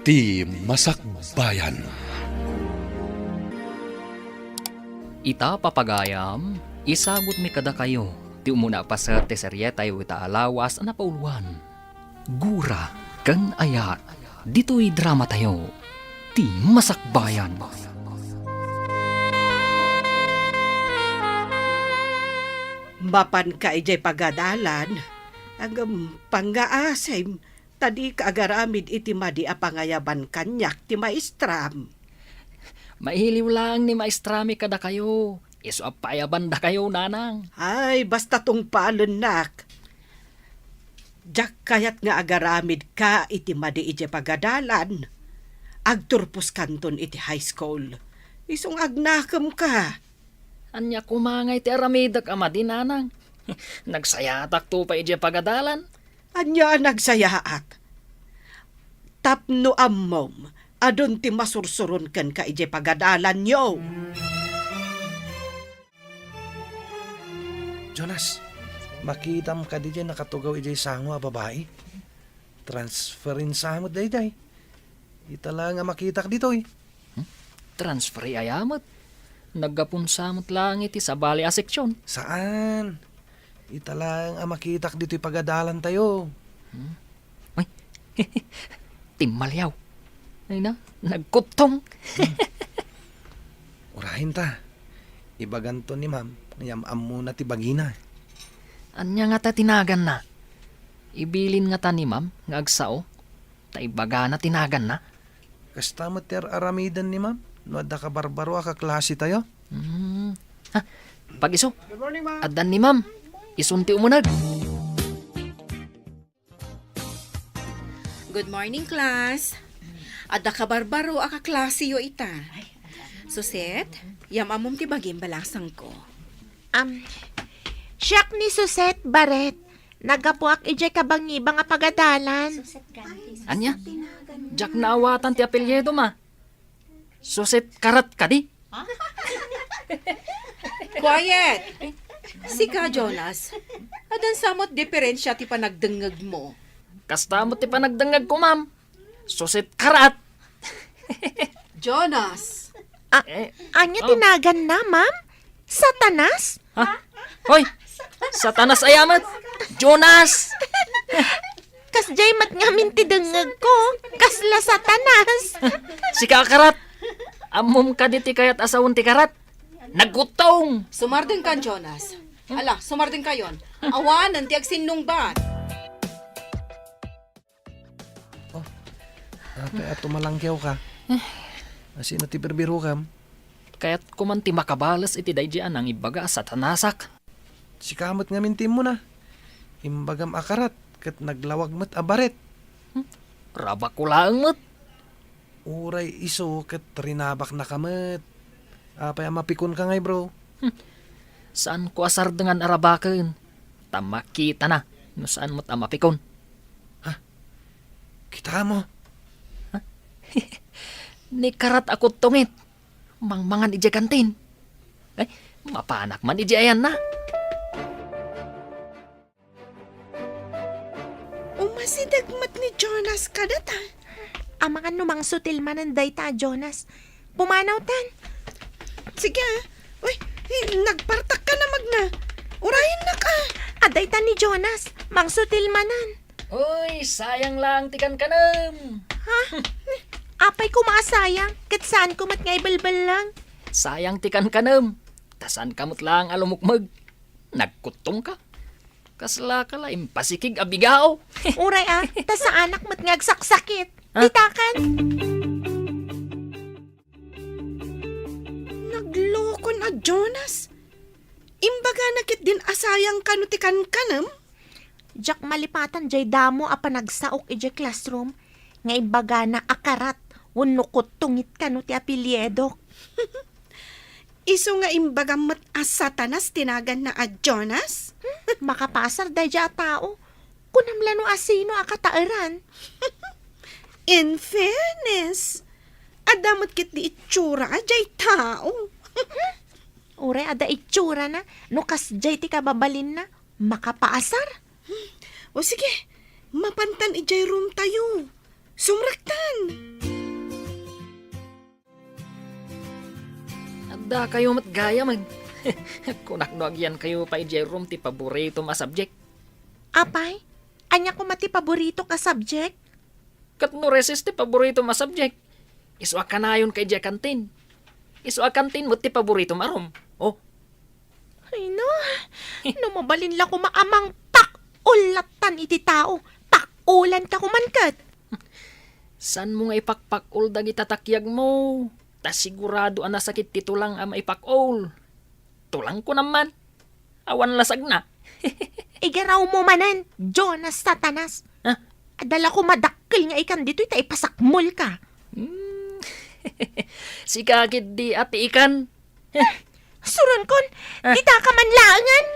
Ti Masakbayan. Ita papagayam, isagot mi kada kayo. Ti umuna pa sa teserye tayo itaalawas na pauluan. Gura, kan ayat, dito'y drama tayo. Ti Masakbayan. Mapan ka ijay pagadalan, agam panggaasay, tadi kaagaramid iti madi apangayaban kanyak ti maestram. Mailiw lang ni maestrami kada kayo. Iso apayaban da kayo, nanang. Ay, basta tong palenak. Jak kayat nga agaramid ka iti madi ijay pagadalan. Agturpos kanton iti high school. Isong agnakam ka. Anya kumangay ti aramidak ama di, nanang. Nagsayatak to pa ije pagadalan. Anya nagsayaat. Tapno ammom, adon ti masursurun kan ka ije pagadalan nyo. Jonas, makita mo ka di dyan nakatugaw ijay sango a babae. Transferin sa mo day. Itala nga makita ka dito eh. Transferi ayamat. Naggapunsamot lang iti sa bali a seksyon. Saan? Itala nga makita ka dito pagadalan tayo. Ay, timmalyaw. Ay na, nagkutong. Urahin ta. Ibaganto ni ma'am. Ngayam muna ti bagina. Anya nga ta tinagan na. Ibilin nga ta ni ma'am, nga agsao. Ta ibaga na tinagan na. Kasta mo ter aramidan ni ma'am. No adda ka barbaro ka klase tayo. Ha, pag-iso. Adan ni ma'am. Isunti umunag. Good morning, class. Adda ka barbaro aka klase yo ita. Suset, yam amom ti bagim balasang ko. Siyak ni Suset Baret. Nagapuak ijay kabangibang nga pagadalan. Anya? Jak naawatan ti apelyedo ma. Suset karat ka di. Quiet! Sika, Jonas. Adan samot diferensya ti panagdengeg mo. Kastamot ti panagdangag ko, ma'am. Suset karat. Jonas! Anya tinagan na, ma'am? Satanas? Ha? Hoy! Satanas ayamat! Jonas! Kas jay mat nga minti dengeg ko. Kasla satanas. Sika karat! Amom ka di ti kayat asawon ti karat. Nagutong! Sumardeng kan, Jonas. Ala, sumardeng kayon. Awanan ti agsinong bat. Ate, ato malangkyaw ka. Asino ti berbiro kam. Kaya't kumanti makabalas iti daydian ang ibaga sa tanasak. Si kamot nga mintim mo na. Imbagam akarat. Kat naglawag mat abaret. Raba ko lang mo't. Uray iso kat rinabak na kamat. Apay mapikon ka ngay bro. Saan ko asar dengan arabaken? Tamakita na. No saan mo't amapikon? Kita mo. Ni karat ako tungit. Mangmangan ije kantin. Ay, mapanak man ije ayan na. Umasidagmat ni Jonas kadata. Mga numang sutil mananday ta, Jonas. Pumanaw tan. Sige, uy, nagpartak ka na magna. Urahin na ka. Aday ta ni Jonas. Mang sutil manan. Uy, sayang lang tikan kanam. Apay ko maasayang. Kat saan ko mat ngay balbal lang. Sayang tikan kanam. Tasan kamot lang alumukmag. Nagkutong ka. Kasla ka la impasikig abigao. Uray ta sa anak mat ngagsaksakit. Bitakan. Nagloko na, Jonas. Imbaga nakit din asayang kanutikan kanam. Jak malipatan jay damo a panagsaok ijay classroom. Nga ibaga na akarat. Unukot tungit ka no ti apelyedok. Iso nga imbaga mat asatanas tinagan na a Jonas. Makapasar day ja tao. Kunamlano asino akataaran. In fairness, adamot kit di itsura ajay tao. Ure, ada itsura na. No kas jay ti kababalin na. Makapaasar. O sige, mapantan ijay room tayo. Sumraktan. Da kayo matgaya mag. Kunak no agyan kayo pa Jerome ti paborito ma subject. Apay, anya ko mati paborito ka subject? Kat no resist ti paborito ma subject. Isu akanayon kay Jekantin. Isu akantin mo ti paborito marom. Oh, Ay no, mabalin la ko maamang pakulatan iti tao. Pakulan ka kumankat. san mo nga ipakpakol dagi tatakyag mo? Ta sigurado ana sakit ti tulang ang maipakol. Tulang ko naman. Awan lasag na. Igaraw mo manan, Jonas Satanas. Ha? Adala ko madakkel nga ikan dito ita ipasakmol ka. Si kakit di ati ikan. Suron kon, di ta ka manlaangan.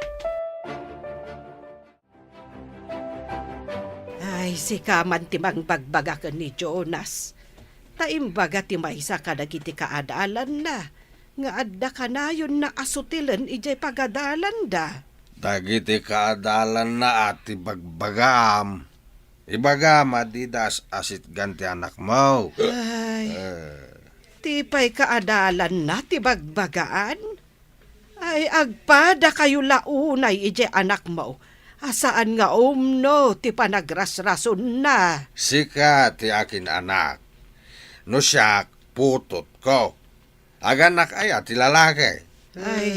Ay, si kaman timang bagbaga ka ni Jonas. Taimbaga ti maysa ka dagiti kaadalan na. Nga adda ka na yun na asutilan ijay pagadalan da. Dagiti kaadalan na ati bagbagam. Ibagam adidas asit ganti anak mo. Ay, tipay kaadalan na ti bagbagaan. Ay, agpada kayo launay ijay anak mo. Asaan nga umno ti panagrasrason na. Sika ti akin anak. No siya putot ko. Aganak ay ati lalaki. Ay,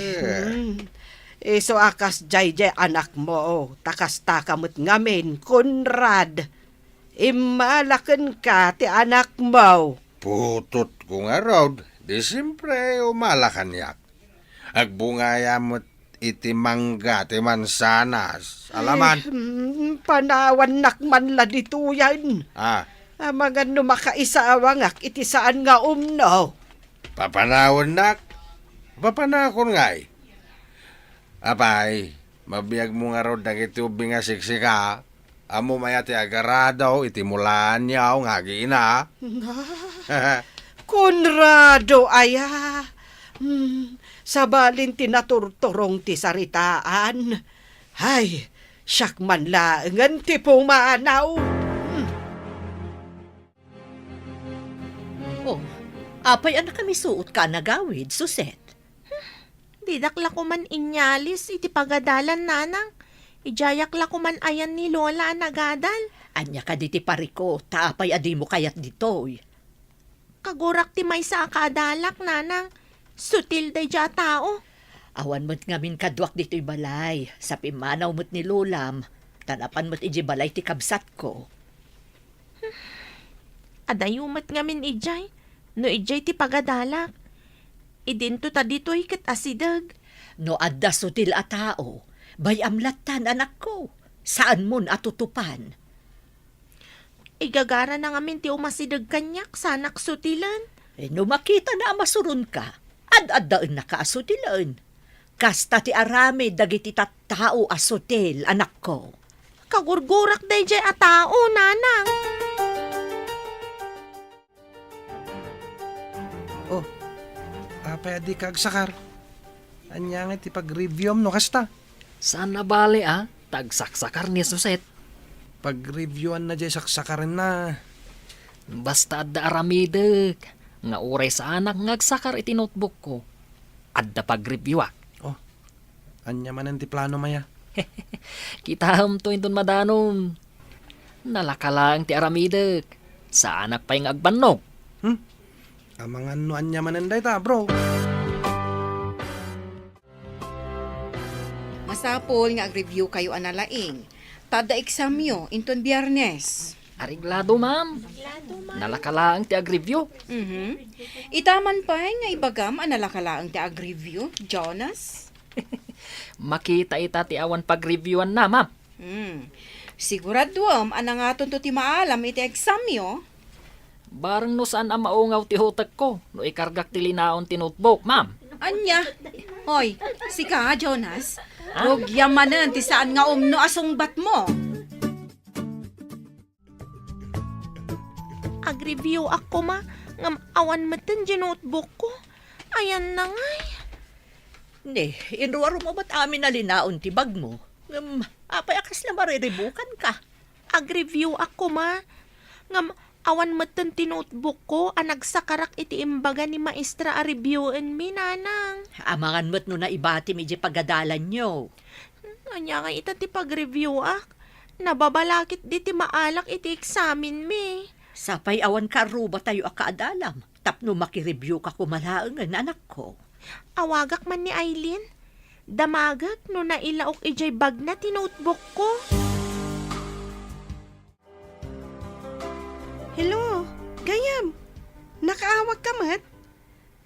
so akas jay anak mo. Takas-takamot ngamin, Conrad. Imalakan ka ti anak mo. Putot ko nga rod. Di siyempre umalakan yak. Agbungaya mo't iti mangga ti mansanas. Alaman. Panawan nakman la dito yan. Mga numakaisawangak iti saan nga umno. Papanawon nak. Papanakon ngay. Apay, mabiyag mo nga rod dagiti ubing nga siksika. Amo maya ti agaradaw iti mulaan niyaw nga giina. Conrado aya. Sabalin tinaturturong ti saritaan. Hay, siyak man laangan ti pumanaw. Oh, apay anak kami suot ka nagawid, Suset. Didakla ko man inyalis iti pagadalan nanang. Ijayak la ko man ayan ni Lola nagadal. Anya ka diti pariko, taapay adi mo kayat ditoy. Kagurak ti may sa akadalak nanang. Sutil day dya tao. Awan mo't ngamin kadwak dito'y balay. Sa pimanaw mo't ni Lulam, tanapan mo't iji balay ti kabsat ko. Adayumat ngamin ijay. No ijay ti pagadalak. Idinto ta dito'y kat asidag. No adda sutil a tao, bayamlatan anak ko. Saan mon atutupan? Igagara na ngamin ti umasidag kanyak sanak sutilan. No makita na masurun ka, ad-addaan na kaasutilan. Kasta ti arami dagiti tattao asutil, anak ko. Kagurgurak day jay a tao, nanang. Oh, apay adi kagsakar. Anya nga ti pag-reviewam no kasta. Saan na bali Tagsaksakar ni Suset. Pag-reviewan na jay saksakarin na. Basta adda aramidek. Nga uray sa anak ngagsakar iti notebook ko. Adda pag-review Oh, anya man ti plano maya. Kita to inton madanon. Nalakalang ti aramidek. Sa anak pa yung agbanog. Amangan no anya man ta, bro. Masapol nga ag-review kayo analaing. Tada examyo, inton Biyernes. Ariglado, ma'am. Nalakalaang ti ag-review. Itaman pa nga ibagam analakalaang ti ag-review, Jonas. Makita ita ti awan pag-reviewan na, ma'am. Siguraduam, anangaton to ti maalam iti examyo. Barang no saan ang maungaw ti hutek ko. No ikargak ti linaon ti notebook, ma'am. Anya? Hoy, sika, Jonas. Huwag yamanan ti saan nga umno asungbat mo. Ag-review ako ma. Ngam awan matan di notebook ko. Ayan na ngay. Ne, inruwaro mo ba't amin na linaon ti bag mo? Apay akas na mariribukan ka. Ag-review ako ma. Ngam Awan matan ti notebook ko, nagsakarak iti imbaga ni maestra a reviewin mi, nanang. Amangan mo't no na ibati mi di pagadalan nyo. Anya nga ita ti pag-review nababalakit di ti maalak iti examin mi. Sapay awan ka ruba tayo akaadalam. Tapno makireview ka kumalaangan, anak ko. Awagak man ni Aileen. Damagak no nailaok ijay bag na ti notebook ko. Hello, Gayam. Nakaawag ka mat?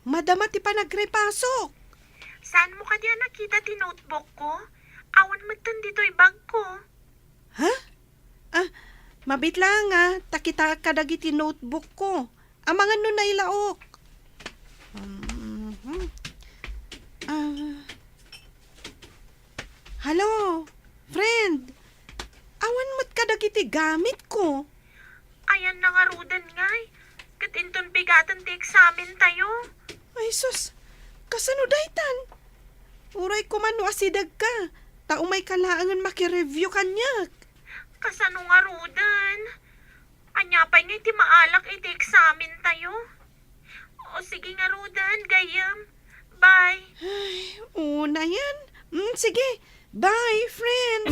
Madama ti pa nagrepasok. Saan mo ka diyan nakita ti notebook ko? Awan mo dito'y bag ko. Ha? Mabit lang takita ka dagiti notebook ko. Amangan no nailaok. Hello, friend. Awan mo't ka dagiti gamit ko. Ayan na nga rudan ngay. Katinton bigatan ti eksamen tayo. Ay sus, kasano daytan? Uray ko man no asidag ka. Tao may kalaangan makireview kanyak. Kasano nga rudan? Anyapay nga iti maalak iti eksamen tayo. O sige nga rudan, gayam. Bye. Una yan. Sige, bye friend.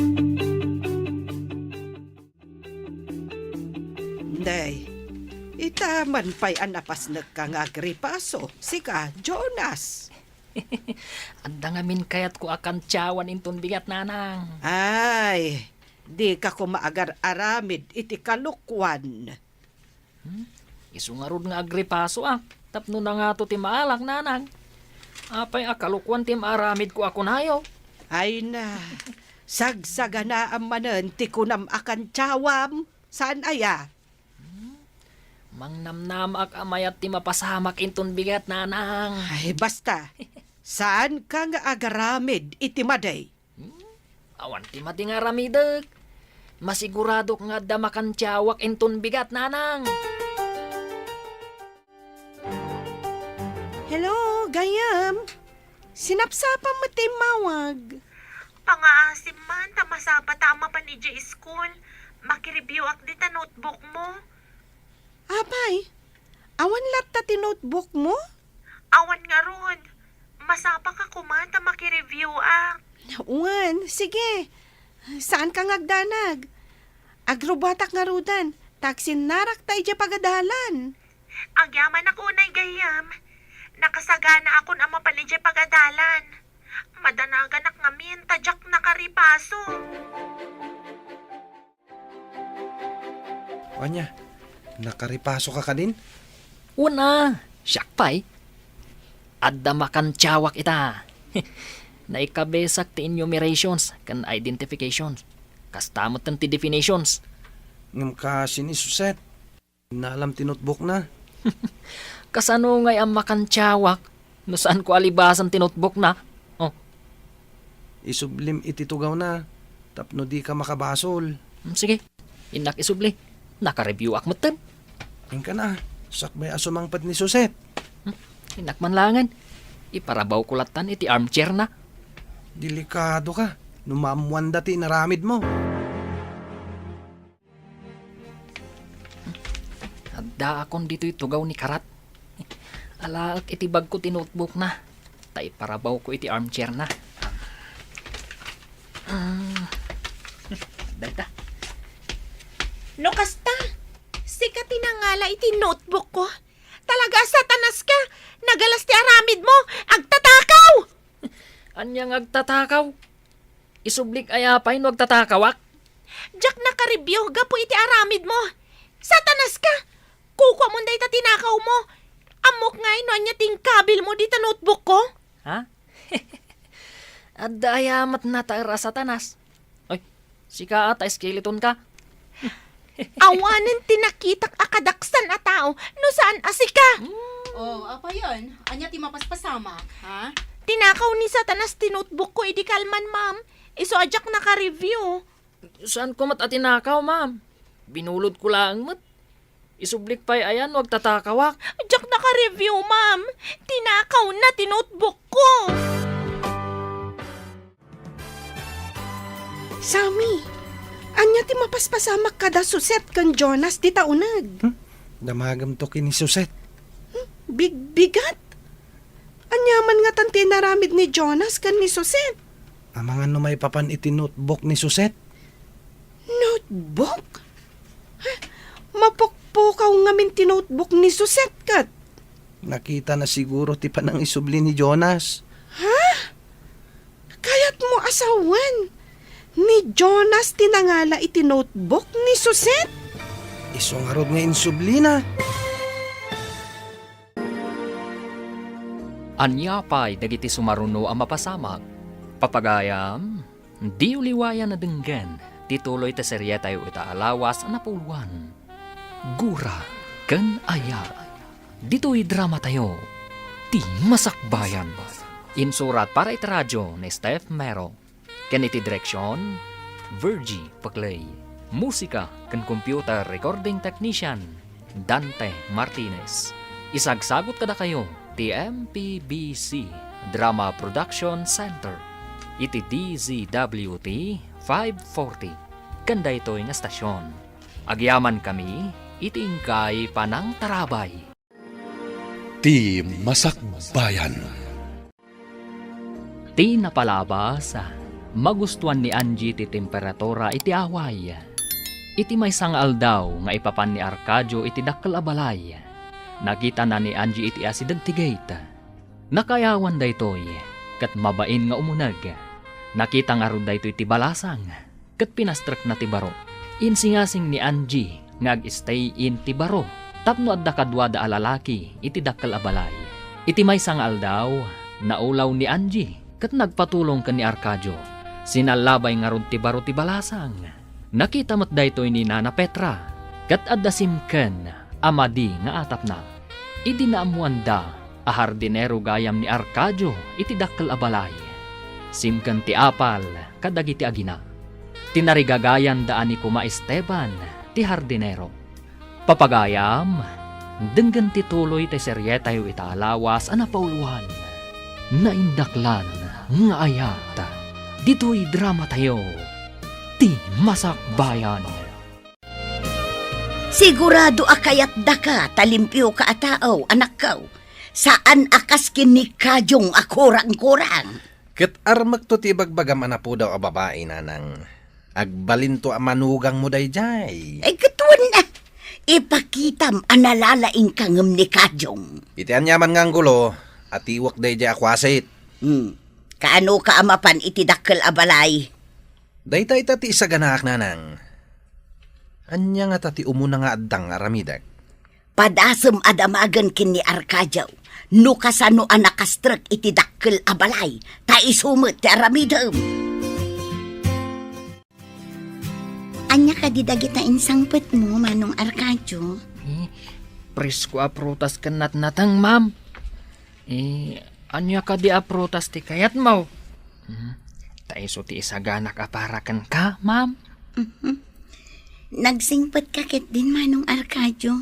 Day, itaman pa'y anapas nagkangagripaso. Sika, Jonas. Anda nga min kayat ko akan tiyawan inton bigat, nanang. Ay, di ka ko maagar-aramid iti kalukwan. Isungarod nga agripaso tapno na nga to ti maalak, nanang. Apay akalukwan ti maaramid ko ako nayo. Ay na, sagsaga na ang manan ti kunam akan tiyawam. Saan aya? Mangnamnam ak amayat ti mapasamak inton bigat, nanang. Ay, basta. Saan ka nga agaramid iti maday? Awan ti mati nga ramidek. Masigurado nga damakan tiyawak inton bigat, nanang. Hello, Gayam. Sinapsapang mo ti mawag. Pangaasim man, tamasapa tama pa ni J School. Makireview ak di ta notebook mo. Apay, awan latta ti notebook mo? Awan nga ron. Masapa ka kumanta makireview ak. Uwan, sige. Saan ka ngagdanag? Agrobatak nga rudan. Taksin narak tayo dya pagadalan. Agyaman ako na gayam. Nakasagana akon ang mapalidya pagadalan. Madanagan ak ngamin, tadyak nakaripaso. Anya, nakaripaso ka din? Una, siyak pa'y. Adda makan tiyawak ita. Naikabesak ti enumerations kan identifications. Kastamot tan ti definitions. Ngam ka sinisuset. Naalam ti notebook na. Kasano ngay ang makan tiyawak? No saan ko alibasan ti notebook na? Oh, Isublim ititugaw na. Tapno di ka makabasol. sige. Inak isubli. Naka-review ak matan. Yung ka na. Sakbay asumangpat ni Suset. Inak manlangan. Iparabaw kulatan iti armchair na. Delikado ka. Numamuan dati naramid mo. Adda akon dito'y tugaw ni Karat. Alaak iti bag ko ti notebook na. Tay parabaw ko iti armchair na. Dagda. No kasta, sika tinangala iti notebook ko. Talaga satanas ka, nagalas ti aramid mo, agtatakaw! Anyang agtatakaw. Isublik ayapay no agtatakawak. Jack naka-review, gapo iti aramid mo. Satanas ka, kuko mo day tinakaw mo. Amok nga ino anya ting kabil mo dita notebook ko. Ha? Adda ayamat na taera satanas. Ay, sika ata skeleton ka. Awanan tinakitak akadaksan a tao, no saan asika. Oh, apa yun? Anya ti mapaspasamak, ha? Tinakaw ni satanas ti notebook ko, idi kalman ma'am. Iso ajak naka-review. Saan ko mat atinakaw, ma'am? Binulod ko lang mat. Isublik pa'y ayan, wag tatakawak. Ajak naka-review ma'am. Tinakaw na ti notebook ko. Sami, anya ti mapaspasamak kada Suset kan Jonas di taunag. Damagam to kini Suset. Bigat. Anyaman nga tan tinaramid ni Jonas kan ni Suset. Amangan no may papan iti notebook ni Suset. Notebook? Mapukpukaw nga min ti notebook ni Suset kat. Nakita na siguro ti panang isubli ni Jonas. Kayat mo asawan. Ni Jonas tinangala iti notebook ni Suset. Isungarod nga insubli na. Anyapay dagiti sumaruno ang mapasamak. Papagayam, di uliwayan na denggan, tituloy ta serye tayo itaalawas na puluan. Gura, kan aya. Dito'y drama tayo. Ti Masakbayan. Insurat para itiradyo ni Steph Mero. Ken iti direksyon, Virgie Paclay. Musika kan computer recording technician, Dante Martinez. Isagsagot kada kayo, TMPBC Drama Production Center. Iti DZWT 540. Kanda ito'y nga stasyon. Agyaman kami, itingkay panang tarabay. Ti Masakbayan. Ti napalabas, magustuhan ni Angie ti temperatura iti away. Iti may sangal daw nga ipapan ni Arcadio iti dakkel abalay. Nakita na ni Angie iti asidag ti gate. Nakayawan da ito'y, kat mabain nga umunag. Nakita nga ron da ito'y ti balasang, kat pinastrak na ti baro. Insingasing ni Angie nga ag-stay in ti baro. Tapno adda kadwa da alalaki iti dakkel abalay. Iti may sangal daw, naulaw ni Angie, kat nagpatulong ka ni Arcadio. Sinalabay nga ron ti baro ti balasang. Nakita mat da ito'y ni Nana Petra, kat adda simken, amadi nga atap na. Idi naamuan da, ahardinero gayam ni Arcadio iti dakkel abalay. Simken ti apal, kadagiti agina. Tinarigagayan daan ni Kuma Esteban, ti hardinero. Papagayam, denggan ti tuloy ti serye tayo itaalawas ana pauluan. Naindaklan nga ayat, dito'y drama tayo. Ti Masakbayan. Sigurado akayat da ka, talimpyo ka atao, anak kaw. Saan akas kini kadyong akurang-kurang? Ket armak to ti bagbagam ana po daw a babae na nang agbalin to a manugang mo dayjay. Ay katuan na. Ipakitam analalaing kangem ni kadyong. Iti anyaman nga ang gulo, at iwak dayjay akwasit. Kaano ka amapan iti dakkel abalay? Dayta ita ti isa ganaak na nang. Anya nga tati umuna nga addang aramidag. Padasem adamagan kini Arcadio. No kasano anakastrek iti dakkel abalay. Ta isumet ti aramidem. Anya ka didagit na insangpet mo, Manong Arcadio? Presko a prutas kanat natang, ma'am. Anya ka di a prutas ti kayat mo? Taiso ti isaganak aparakan ka, ma'am. Nagsingpet ka kit din, Manong Arcadio.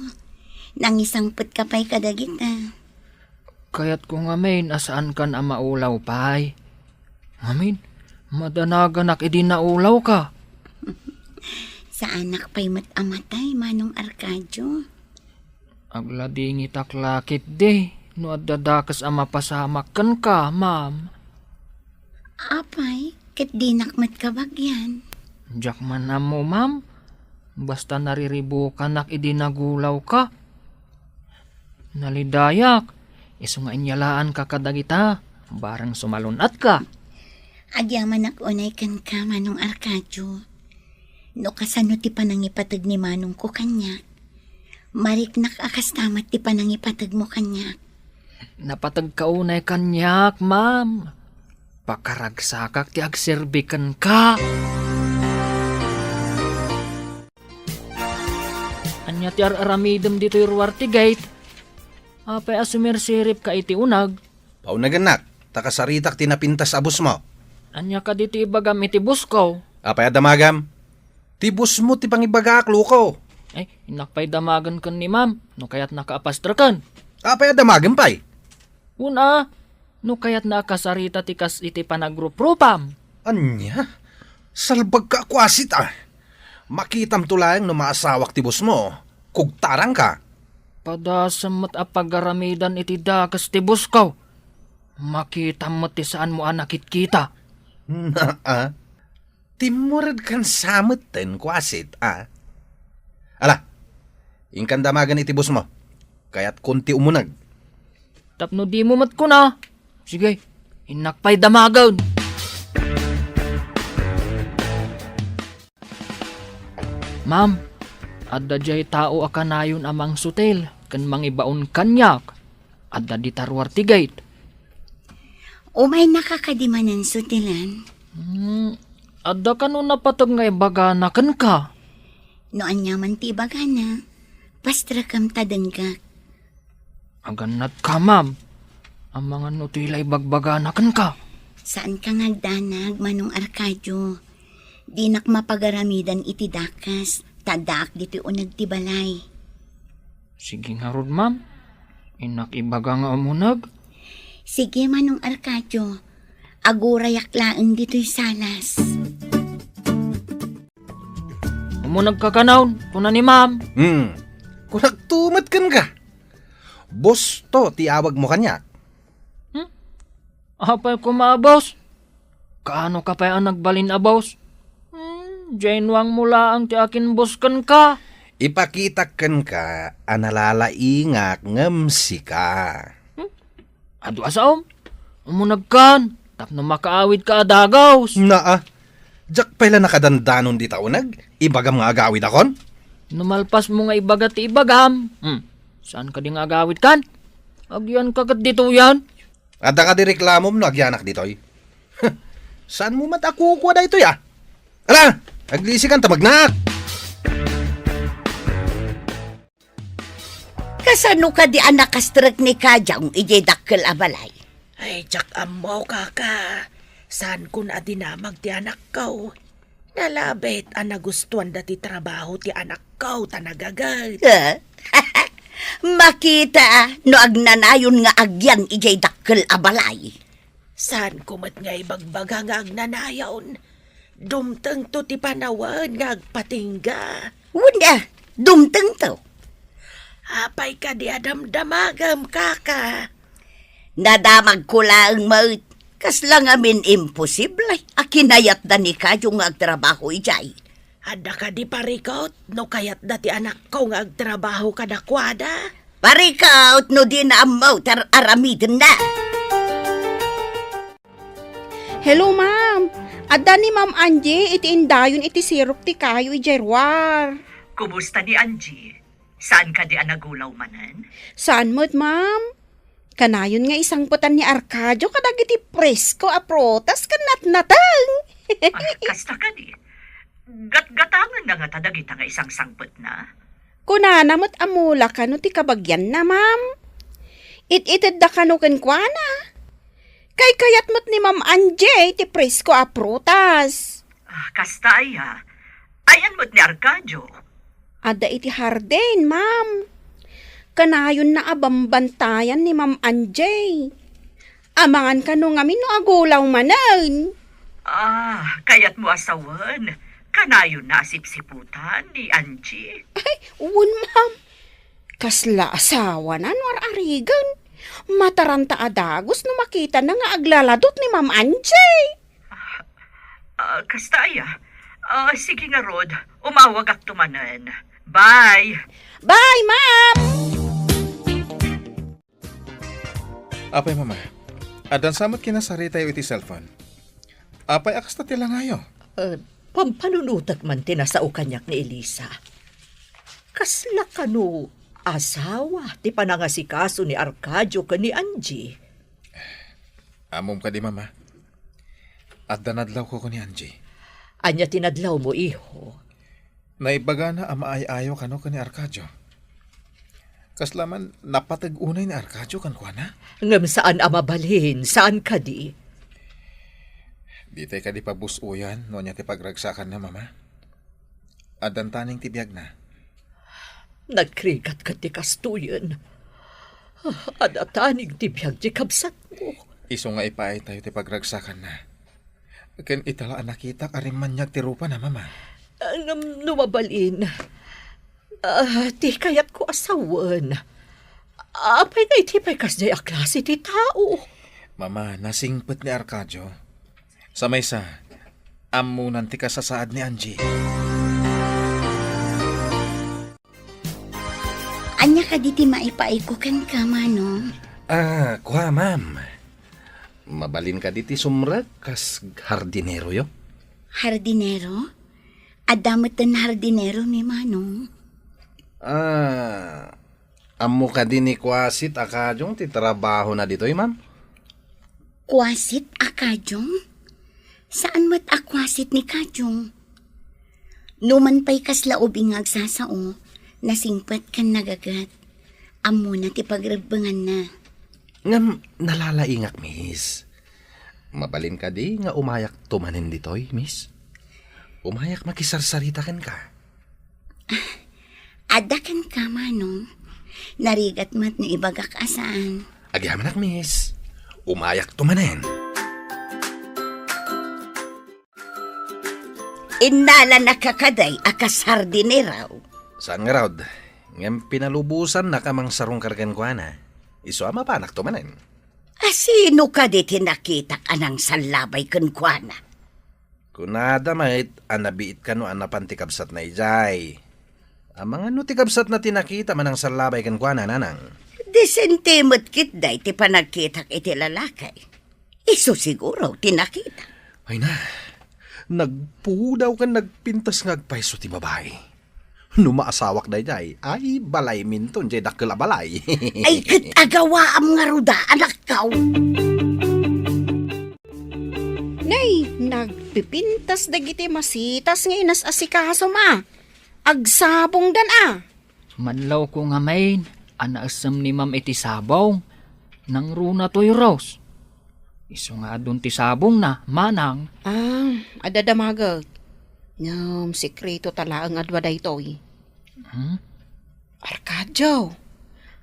Nangisangpet ka pa'y kadagit na. Kayat ko nga main, asaan kan a maulaw pa'y? Ngamin, madanaganak idi naulaw ka. Sa anak pa'y matamatay, Manong Arcadio. Aglading itaklakit de, no adadakas a mapasamakan ka, ma'am. Apay, kit dinakmat ka bagyan. Diyak man na mo, ma'am. Basta nariribo ka nak idi nagulaw ka. Nalidayak, iso nga inyalaan ka kadagita, barang sumalunat ka. Agyaman ak unay kan ka, Manong Arcadio. No kasano ti panangipatag ni Manong ko kanya. Mariknak akas tamat ti panangipatag mo kanya. Napatag ka unay kanyak, ma'am. Pakaragsakak ti agserbikan ka. Anya ti aramidem dito yung ti gate. Apay asumirsirip ka iti unag. Paunaganak, takasaritak tinapintas abos mo. Anya ka dito ibagam iti bus ko. Apay adamagam, tibus mo ti pangibagaak luko. Ay, inakpay damagan kan ni ma'am. No kaya't nakaapastrakan. Apay adamagam pa'y. Una, no kaya't nakasarita ti kas iti panagrupropam. Anya, salbag ka akwasit ah. Makitam tulayang no maasawak tibus mo, kugtarang ka. Padasamot a pagaramidan iti dakas ti buskaw. Makita mo ti saan mo anakit kita. Naa. Timurad kan samot ten kwasit, Ala, ingkan damagan iti bus mo. Kaya't kunti umunag. Tapno di mo mat ko na. Sige, inakpay damagaw. Ma'am, adda jay tao akanayon amang sutel, kan mangibaon kanyak, adda di tarwar ti gate. Umay nakakadimanan sutilan. Adda ka no napatag nga ibagana kan ka. Noan yaman ti bagana. Pastra kam tadenggak. Aganat ka, ma'am. Ang mga nutilay bagbagana kan ka. Saan ka ngagdanag, Manong Arcadio? Di nak mapagaramidan iti dakas. Tadak diti unag ti balay. Sige nga rod, ma'am. Inak ibaga nga umunag. Sige, Manong Arcadio. Agurayak laeng dito'y salas. Umunag ka kanaon, kuna ni ma'am. Kung nagtumat kan ka. Boss to, tiawag mo kanya. Apay ko maabos. Kaano ka pa ang nagbalin abos? Jainwang mula ang ti akin buskan ka. Ipakita kan ka, analalaingak ngamsi ka. Ado asaom, umunag kan. Tapno makaawid ka adagaws. Naa, jak pala nakadandanon di taunag, ibagam nga agawid akon. Numalpas mo nga ibaga ti ibagam. Saan ka di nga agawid kan? Agyan kagat dito yan. Ada ka di reklamo mo agyanak ditoy. Saan mo matakukuha da ito ya? Ala, aglisi kan tamagnak. Kasano ka di anak kastrak ni Kajang ije dakkel abalay? Ay, jak amaw kaka. Saan kun adi na ti anak kau? Nalabit ang nagustuhan dati trabaho ti anak kau tanagagad. Makita no agnanayon nga agyan ije dakkel abalay. Saan kumat nga ibagbaga nga agnanayon? Dumteng to ti panawan nga agpatingga. Wunda, dumteng to. Apay ka di adamdamagam kaka. Nadamag ko lang maut. Kaslang amin imposible. Akinayat da ni Kadyo nga agtrabaho ijay. Ada ka di parikaut no kayat dati anak ko nga agtrabaho kadakwada. Parikaut no di na amaw tar aramidin na. Hello, ma'am. Adda ni Ma'am Angie, iti indayon iti sirok ti kayo ijerwar. Kumusta ni Angie? Saan ka di anagulaw manan? Saan mo't, ma'am? Kanayon nga isang putan ni Arcadio kadag iti presko a protas kanat natang. Kasta ka di. Gatgatangan na nga tadagita nga isang sangpot na. Kunana mo't amula ka no ti kabagyan na, ma'am. It-ited da ka no kenkwana. Kay kayat mo't ni Ma'am Angie ti presko a protas. Kasta ay ha. Ayan mo't ni Arcadio. Ada iti harden, ma'am. Kanayon na abambantayan ni Ma'am Angie. Amangan ka no ngamin no agulaw manan. Kayat mo asawan. Kanayon na sipsiputan ni Angie. Ay, uwan, ma'am. Kasla asawa na no arigan. Mataranta adagos no makita na nga aglaladot ni Ma'am Angie. Kasta ay ha. Sige nga, Rod. Umawag ak tumanan. Bye! Bye, ma'am! Apay, mama. Adan samot kinasari tayo iti cellphone. Apay, akas na tila ngayo. Pampanunutak man tinasao kanyak ni Elisa. Kasla kanu asawa ti panangasikaso ni Arcadio ka ni Angie. Amom ka di, mama. At danadlaw ko ni Angie. Anya tinadlaw mo, iho. Naibaga na amaay-ayo kano ka ni Arcadio. Kaslaman napatag-unay ni Arcadio kan kwa na? Ngam saan amabalhin? Saan ka di? Di tayo ka di pabusuyan no niya ti pagragsakan na, mama. Adan taning tibiyag na. Nagkrigat ka ti kastuyan. Adatanig ti biyag di kabsat mo. Iso nga ipaay tayo ti pagragsakan na. Ken italaan nakita karimanyag ti rupa na, mama. Numabalin. Ti kayat ko asawan. Apay nga iti pay kas jay a klase ti tao. Mama, nasingpet ni Arcadio. Sa maysa, amunan ti kasasaad ni Angie. Anya ka diti maipaikukan ka, Manong. Kuha, ma'am. Mabalin ka diti sumrag kas hardinero yo. Hardinero? Adamot ang hardinero mi Manong. Amo ka din ni Kwasit Akajong ti trabaho na dito, ma'am? Kwasit akajong? Saan mat akwasit ni Kajong? Numan pa'y kaslaob ingag sasao, nasingpat kan nagagat. Amo na ti pagragbangan na. Ngam nalalaingak, miss. Mabalin ka di nga umayak tumanin ditoy, miss. Umayak makisarsarita kan ka. Adakan ka, Manong. Narigat mat ni ibagak asaan. Agyaman ak, miss. Umayak tumanin. Inala nakakaday akas hardineraw. Saan nga, Rod? Ngam pinalubusan na kamang sarong kargan ko na. Iso ama pa anak tumanin. Asino ka di tinakitak anang salabay kunkwana? Kunada mait, anabiit ka no anapantikabsat na ijay. Amang ano tikabsat na tinakita manang salabay kan kwa na nanang. Disentimot kit day ti panagkitak iti lalakay. Iso siguro tinakita. Ay na, nagpudaw kan nagpintas ngagpaiso ti babae. Numaasawak na jay, ay balay minton jay dakkel a balay. Ay kit agawa am nga ruda anak kaw. Nay, nagpipintas dagiti masitas nga inas asikaso ma. Agsabong dan Manlaw ko nga main, anaasam ni ma'am iti sabaw. Nang runa to'y Rose. Iso nga dun ti sabong na, manang. Adadamagag. Ngam, sikreto tala ang adwa daytoy. Arcadio,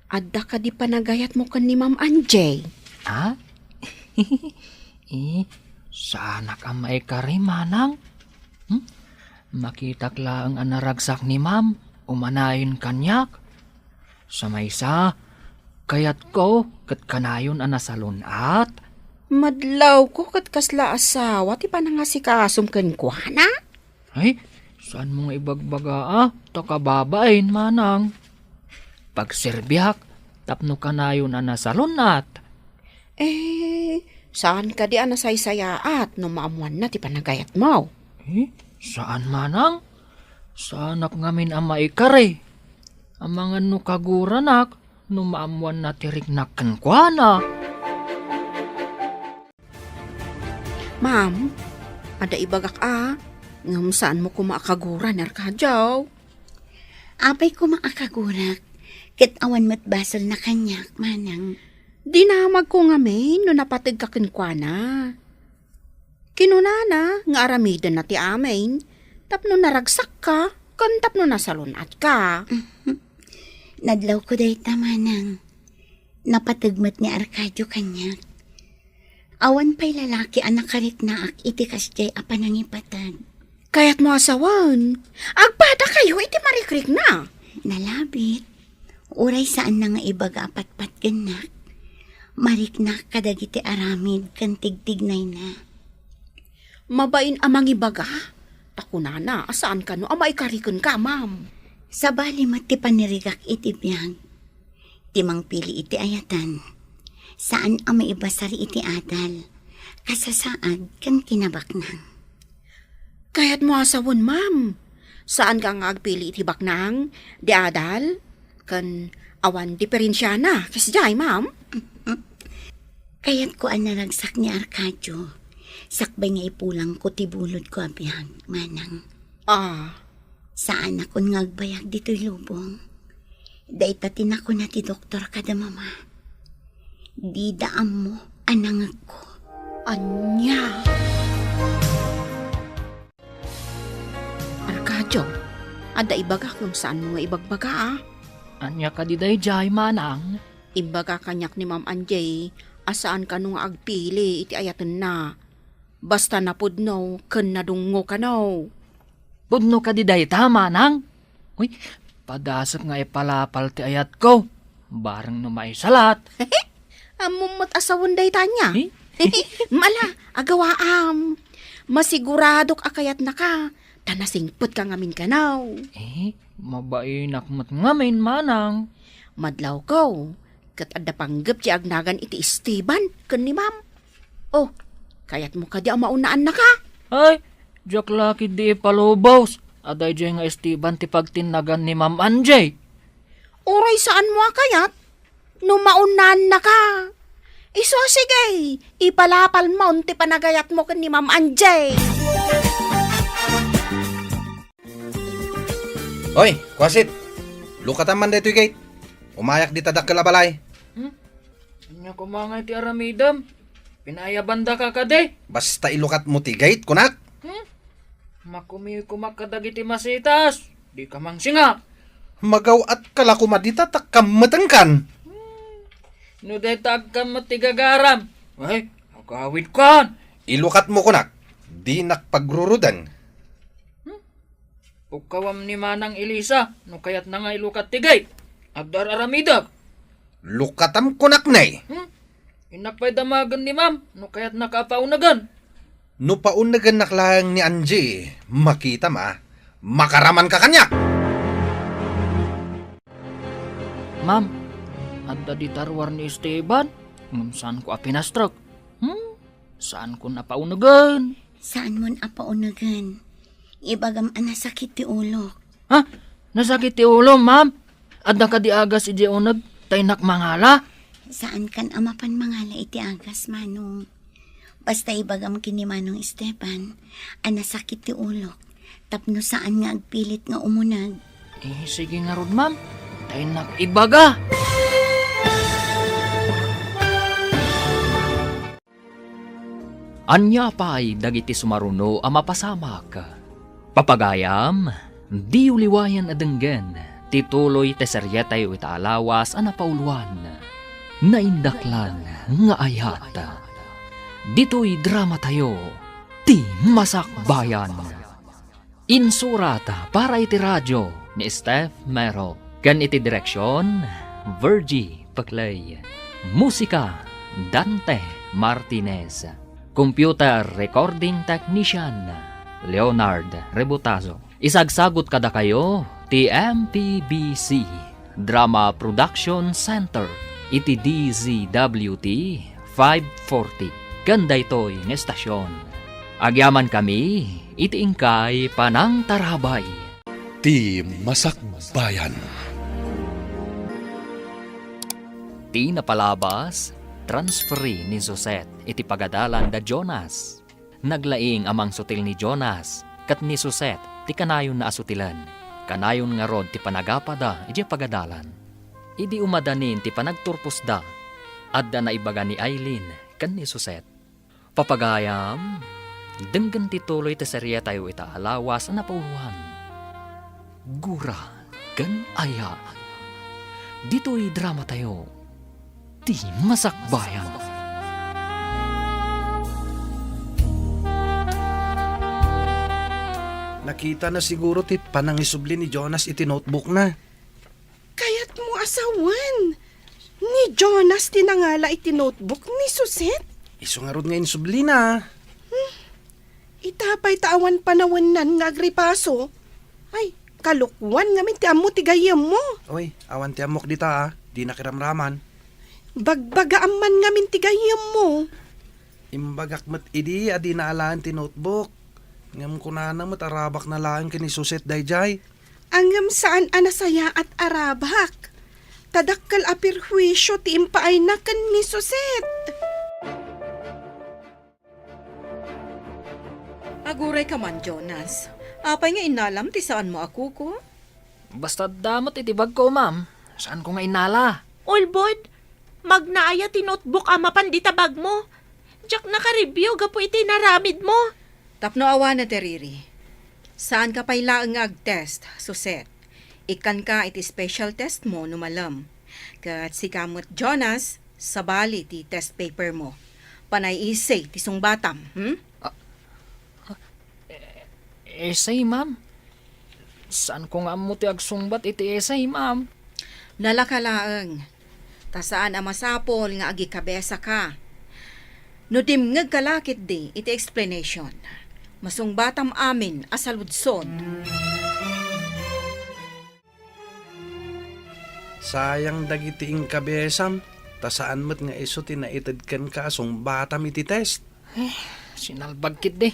adda ka di panagayat mo kan ni Ma'am Anjay. Ha? Sana ka maikari, manang? Makitak lang ang naragsak ni ma'am, umanayon kanyak. Sa maysa, kayat ko, kat kanayon ang nasalunat. Madlaw ko kat kasla asawa, ti panangasikasom kan kuhana? Ay, saan mo nga ibagbaga takababain, manang. Pagserbiak, tapno kanayon ang nasalunat. Saan ka di anasaysayaat no maamuan na ti panagayat mo? Saan manang? Saanak ngamin ang maikari. Ang mga nukaguranak, numaamuan na tiriknak kankwana. Ma'am, ada ibagak ngam saan mo kumaakaguran, Arcadio? Apay ko maakagurak. Ket awan mo't basol na kanyak, manang. Dinamag ko nga may no napatig ka kinkwana. Kinunana nga aramidan na ti amin. Tapno naragsak ka, kan tapno nasalunat ka. Nadlaw ko day tamanang. Napatagmat ni Arcadio kanyak. Awan pa'y lalaki ang nakariknaak iti kasjay apanangipatag. Kaya't mo asawan, agpada kayo iti marikrik na. Nalabit. Uray saan na nga ibaga apatpat ganak. Mariknak kadagiti aramid kan tigtignay na. Mabain amang ibaga? Takunana, asaan ka no? Amay karikon ka, ma'am. Sa bali mati panirigak iti biyag. Timang pili iti ayatan. Saan amay ibasari iti adal. Kasasaad kan kinabaknang. Kaya't mo asawon, ma'am. Saan ka nga agpili iti baknang? Di adal? Kan awan diferensya na. Kasjay, ma'am. Kaya't ko ang naragsak ni Arcadio. Sakbay nga ipulang ko tibulod ko abiyag, manang. Saan ako ngagbayag dito'y lubong? Daitatin ako na ti doktor kada mama. Di daam mo anangag ko. Anya? Arcadio, ada ibagak ng saan mo nga ibagbaga Anya ka di day jay, manang. Imbaga kanyak ni Ma'am Anjay, asaan ka nung agpili iti ayatan na. Basta napudno, ken nadungo ka no. Pudno ka di day tama, nang. Uy, padasap nga ipalapal ti ayat ko. barang no may salat. Amumot asawon day tanya. Eh? Mala, agawaam. Masiguradok akayat na ka. Tanasingpot ka ngamin ka now. Mabainak mat ngamin manang. Madlaw ko. Kat adda panggap ti agnagan iti Esteban ken ni ma'am. Oh, kayat mo ka di ang maunaan na ka. Ay, jak laki di palubaws. Aday dyan nga Esteban ti pagtinagan ni Ma'am Anjay. Uray saan mo akayat? No maunaan na ka. Iso sige, ipalapal mo ti panagayat mo ken ni Ma'am Anjay. Oy, kwasit. Lukatan man dito gate. Umayak di tadak kalabalay. Anya ko mga ti aramidam. Pinayabanda ka kade. Basta ilukat mo ti gate, kunak. Makumi kumakadagiti masitas. Di ka mang singa. Magaw at kalakumadita takkamatangkan. No detag ka matigagaram. Ay, agawid kan. Ilukat mo kunak. Di nakpagrurudan. Ukawam ni Manang Elisa. No kayat na nga ilukat tigay. Agdar aramidag. Lukatam kunak nay. Inakpay damagan ni Ma'am. No kayat nakapaunagan. No paunagan naklang ni Angie, makita ma, makaraman ka kanya. Ma'am, adda di tarwar ni Esteban. Saan ko apinastrok? Saan ko napaunagan? Saan mo napaunagan? Ibagam anasakit ti ulo. Ha? Nasakit ti ulo, ma'am? Adda ka di agas iti unag, taynak mangala? Saan kan amapan mangala iti agas, Manong? Basta ibagam kini Manong Esteban, anasakit ti ulo. Tapno saan nga agpilit nga umunag. Sige nga rod, ma'am. Taynak ibaga. Anya pa'y dagiti sumaruno ang mapasamak. Papagayam, di uliwayan adenggen, tituloy te seryetay o itaalawas ang napauluan. Naindaklan nga ayat. Dito'y drama tayo, ti Masakbayan. Insurata para iti radyo ni Steph Mero. Kan iti direksyon, Virgie Paclay. Musika, Dante Martinez. Computer Recording Technician, Leonard Rebutazo. Isagsagot kada kayo, ti MPBC Drama Production Center, iti DZWT 540. Ganda ito'y ng estasyon. Agyaman kami, iti ingkay panang tarabay. Ti Masakbayan. Ti napalabas, transferi ni Josette iti pagadalan da Jonas. Naglaing amang sutil ni Jonas, kat ni Josette ti kanayon na asutilan. Kanayon nga rod ti panagapada iti pagadalan. Idi umadanin ti panagturpos da, adda na ibaga ni Aileen kan ni Josette. Papagayam, denggan tituloy ti serye tayo itaalawas na napauluan. Gura kan aya. Dito'y drama tayo, ti Masakbayan. Nakita na siguro ti panangisubli ni Jonas iti notebook na. Kayat mo asawan. Ni Jonas tinangala iti notebook ni Suset. Iso nga rod nga insubli na. Itapay tawan panawanan nga agripaso. Ay, kalukwan nga ti amo ti gayam mo. Oy, awan ti amok dita di nakiramraman. Bagbagaan man nga ti gayam mo. Imbagak mat idi adi naalaan ti notebook. Ngam ko na mat arabak na lang kini Suset dayjay. Angam saan anasaya at arabak. Tadakkal apirhuisyo ti impaay na kan ni Suset. Aguray ka man, Jonas. Apay nga inalam ti saan mo ako ko? Basta damot itibag ko, ma'am. Saan ko nga inala? Ulbod, magnaaya ti notebook amapan di tabag mo. Diyak naka-review gapo iti naramid mo. Tapno awa na teriri. Saan ka pailaang nga ag-test, Suset? Ikan ka iti special test mo numalam. Kat si kamot Jonas, sabali ti test paper mo. Panay isay ti sungbatam, Essay, ma'am. Saan ko nga mo ti agsungbat iti essay, ma'am? Nalakalaang, Tasaan ang masapol nga agi kabesa ka. No dimngeg kalakit di, iti explanation. Masung batam amin asaludsod. Sayang dagiti ing kabesam. Tasaan mo't nga iso tinaitid kan ka asong batam iti test. Sinalbagkit di.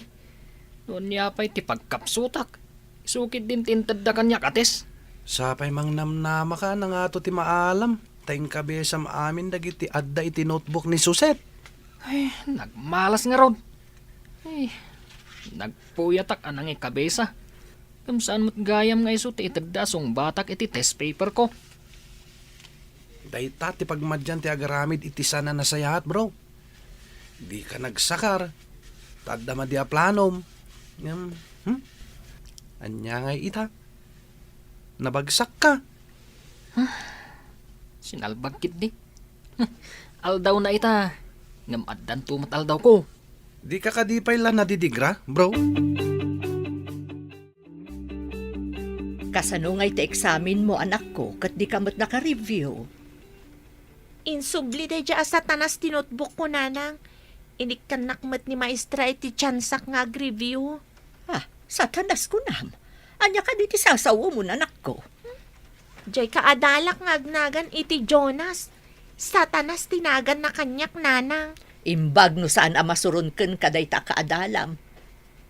Noon niya pa'y ti pagkapsutak. Isukid din tintad da kanyak ates. Sapay mang namnama ka na nga to ti maalam. Tayong kabesam amin dagiti adda iti notebook ni Suset. Ay, nagmalas nga ron. Ay, nagpuyatak anang ikabesa. Kung saan mo't gayam nga iso ti itagdasong batak iti test paper ko. Dayta ti pagmadyan ti agaramid iti sana nasayahat bro. Di ka nagsakar. Tadda ma di aplanom. Anya nga ita. Nabagsak ka. Sinalbagkit di. Aldaw na ita. Ngamaddan tumat aldaw ko. Di ka kadipay lang nadidigra, bro. Kasano nga'y ti examin mo, anak ko, kat di ka mat naka-review. Insubli day dya sa tanas ti notebook ko, nanang. Inikan nakmat ni maestra iti tsansak nga ag-review. Satanas ko nam. Anya ka di ti sasawo mo, anak ko. Diyay kaadalak nga agnagan iti Jonas. Satanas tinagan na kanyak, nanang. Imbag no saan amasurun ken kaday ta kaadalam.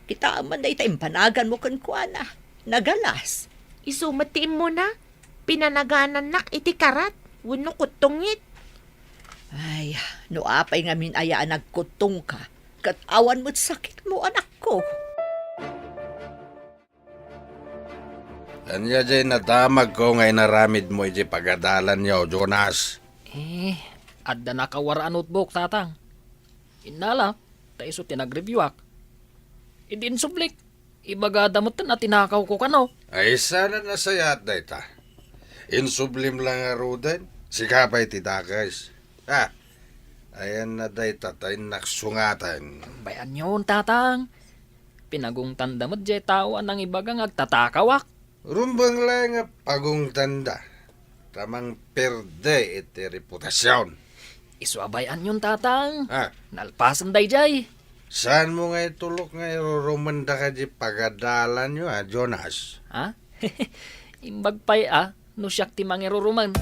Kita man day ta impanagan mo ken kuana. Nagalas. Isumatiin mo na. Pinanaganan nak iti karat. Wano kutungit. Ay, no apay nga min aya nagkutong ka. Kat awan mo't sakit mo, anak ko. Anya jay natamag ko ngay naramid mo iti pagadalan niyo, Jonas. Adda nakawara notebook, tatang. Inala, taiso tinag-review ak. Idin sublik. Ibagadamot na tinakaw ko kano. Ay sana nasayat day ta. Insublim lang nga rudan. Sikapay titakas. Ayan na day tatay naksungatan. Bayan yun, tatang. Pinagong tanda mo't jay tao anang ibagang agtatakawak. Rumbang lang nga pagong tanda. Tamang perde iti reputasyon. Isuabayan yun, tatang. Ha? Nalpasan day jay. Saan mo nga itulok nga irurumanda ka di pagadalan nyo, Jonas? Ha? Imbag pa'y no siyak ti mangiruruman.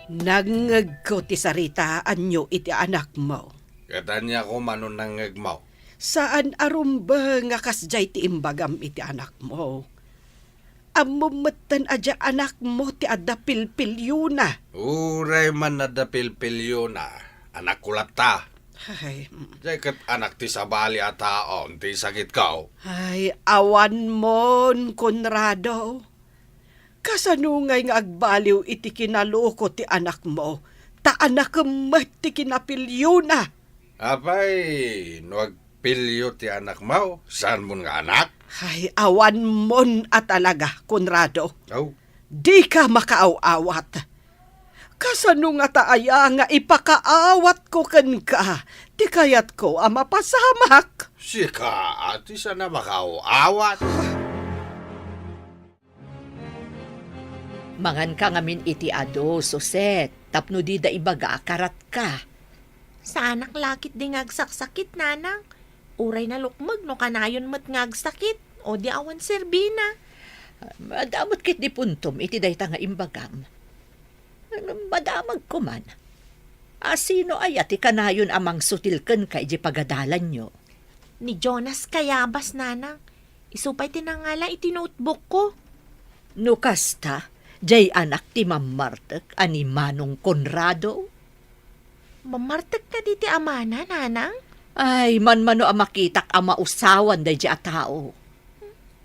Nangag ko ti sarita anyo iti anak mo. Katanya ko manunangag mo. Saan arumba nga kasjay ti imbagam iti anak mo? Amumatan adya anak mo ti adda pilpilyo na. Uray man nadapilpilyo na. Anak kulata. Ay, Jay kat anak ti sabali at taon, ti sakit ka. ay awan mon, Conrado. Kasanungay nga agbaliw iti kinaloko ti anak mo. Ta anak mat ti kinapilyo na. Apay, nuagpilyo ti anak mo. Saan mo nga anak? Ay awan mon at talaga, Conrado. Oh. Di ka makaaw-awat. Kasano nga taaya nga ipakaawat ko ken ka, ti kayat ko ang mapasamak. Sika, ati sana makauawat. Mangan ka ngamin iti ado, Suset, tapno di da ibaga karat ka. Sa anak lakit di ngagsaksakit, nanang. Uray na lukmag no kanayon mat ngagsakit. O di awan serbina. Madamot kit di puntom iti dayta nga imbagam. Madamag ko man. Sino ay ati kanayon amang sutilken kay di pagadalan nyo? Ni Jonas Kayabas, nanang. Isupay tinangala iti notebook ko. No kasta, jay anak ti Mamartek ani Manong Conrado? Mamartag ka di ti amana, nanang. Ay, man-mano ang makitak ang mausawan day di a tao.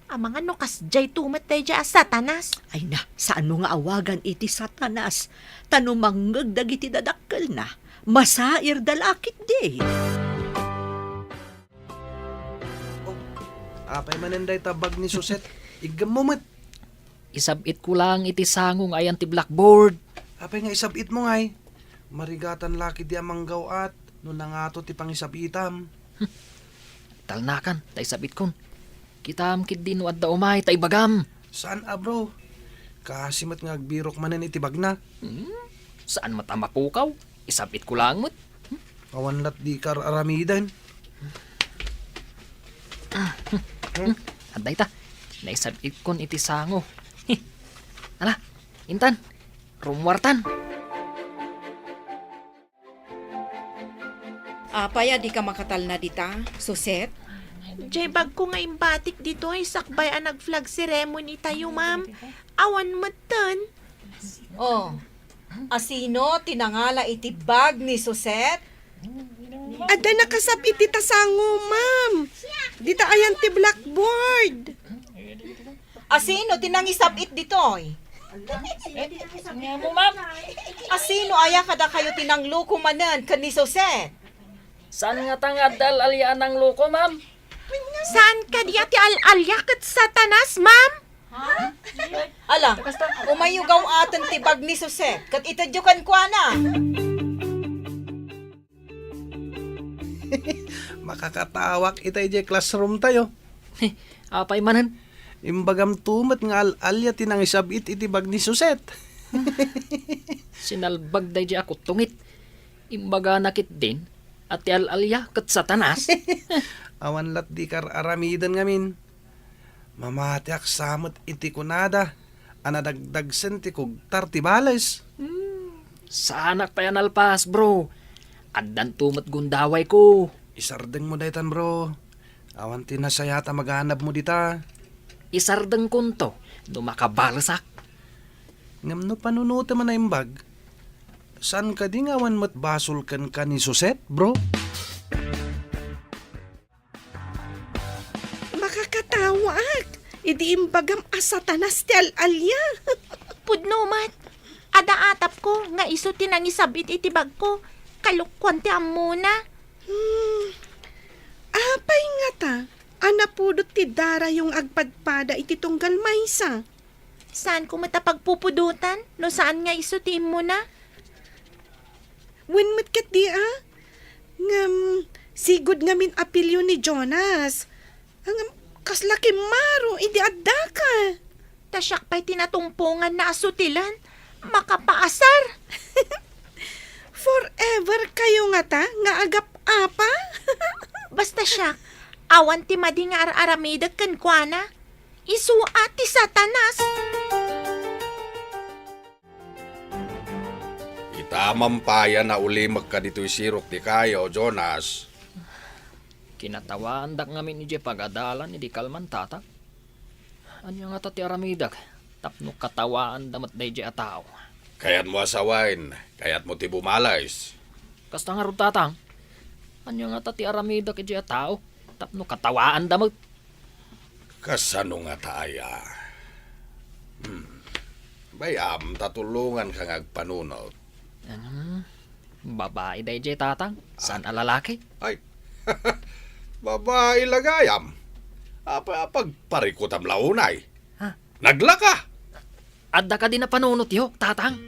Ang mga nukas jay tumat day di a satanas. Ay na, saan mo nga awagan iti satanas? Tanumangag dagiti dadakkel na. Masair dalakit di. Apay manenday tabag ni Suset. Igam mo mat. Isabit ko lang iti sangong ayan ti blackboard. Apay nga isabit mo ngay. Marigatan laki di amang gawat. No nangato ti pangisabitam. Talnakan, tay sabit kon. Kitam kid din wadda umay tay bagam. Saan bro? Kasimat nga agbirok manan itibag na. Saan matamakukaw? Isabit ko lang mo't. Awanlat di kar aramidan. Anday ta, naisabit kon iti sango. Ala, Intan, rumwartan. Apaya di ka makatal na dita, Suset? Jay bag ko nga imbatik dito ay sakbay ang nag-flag ceremony tayo, ma'am. Awan matan. Oh, asino tinangala iti bag ni Suset? Ada nakasabit dita sango, ma'am. Dita ayan ti blackboard. Asino tinangisabit ditoy? Asino aya kada kayo tinangluko manan kan ni Suset? Saan nga tangad dal alyaan ng loko, ma'am? Saan ka diya ti al-alyak at satanas, ma'am? Ala, umayugaw atan ti bag ni Suset. Kat itadyokan kwa na. Makakatawak itay je classroom tayo. Apay manan. Imbagam tumat nga al-alya tinang isabit itibag ni Suset. Sinalbag day di ako tungit. Imbaga nakit din. At ti al-alya kat satanas. Awanlat di kar aramidan ngamin. Mamatiak samot iti kunada. Anadagdagsen ti kog tartibales. Saanak pa yan alpas, bro. Addan tumat gundaway ko. Isardeng mo daytan bro. Awan tinasayata maghanap mo dita. Isardeng kunto. Dumakabalsak. Ngam no panunuta man na imbag. Saan ka di ngawan mo't basol kan ka ni Suset, bro? Makakatawag. Idi imbagam asatanas ti al-alya. Pudno, mat. Ada atap ko nga iso tinangisabit iti bag ko. Kalukwan ti amuna. Apay nga ta. Anapudot ti dara yung agpadpada iti tunggal maysa. Saan ko matapagpupudutan? No saan nga iso ti mo na? Wenmet ket di Ngam, sigod ngamin apilyo ni Jonas. Ang kaslaki maro, idi adda ka. Tasyak pa'y tinatungpungan na asutilan. Makapaasar. Forever kayo nga ta, nga agap apa. Basta siya, awan ti madi nga ar-aramidag kan kwa na. Isuat ti satanas. Itamampayan na uli magka dito'y sirok ti kayo, Jonas. Kinatawaan dak ngamin ni pagadalan ni di kalman tata. Anya nga tati aramidag. Tapno katawaan damat day di ataw. Kaya't mo asawain, kaya't mo ti bumalays. Kasta nga ron tatang. Anya nga tati aramidag di ataw. Tapno katawaan damat. Kasano nga taaya? Bayam, tatulungan kang agpanunot. Babae day di tatang. Saan alalaki? Ay, babae lagayam. Pagparikutam launay. Ha? Naglaka! Adda ka din na panunot yo, tatang.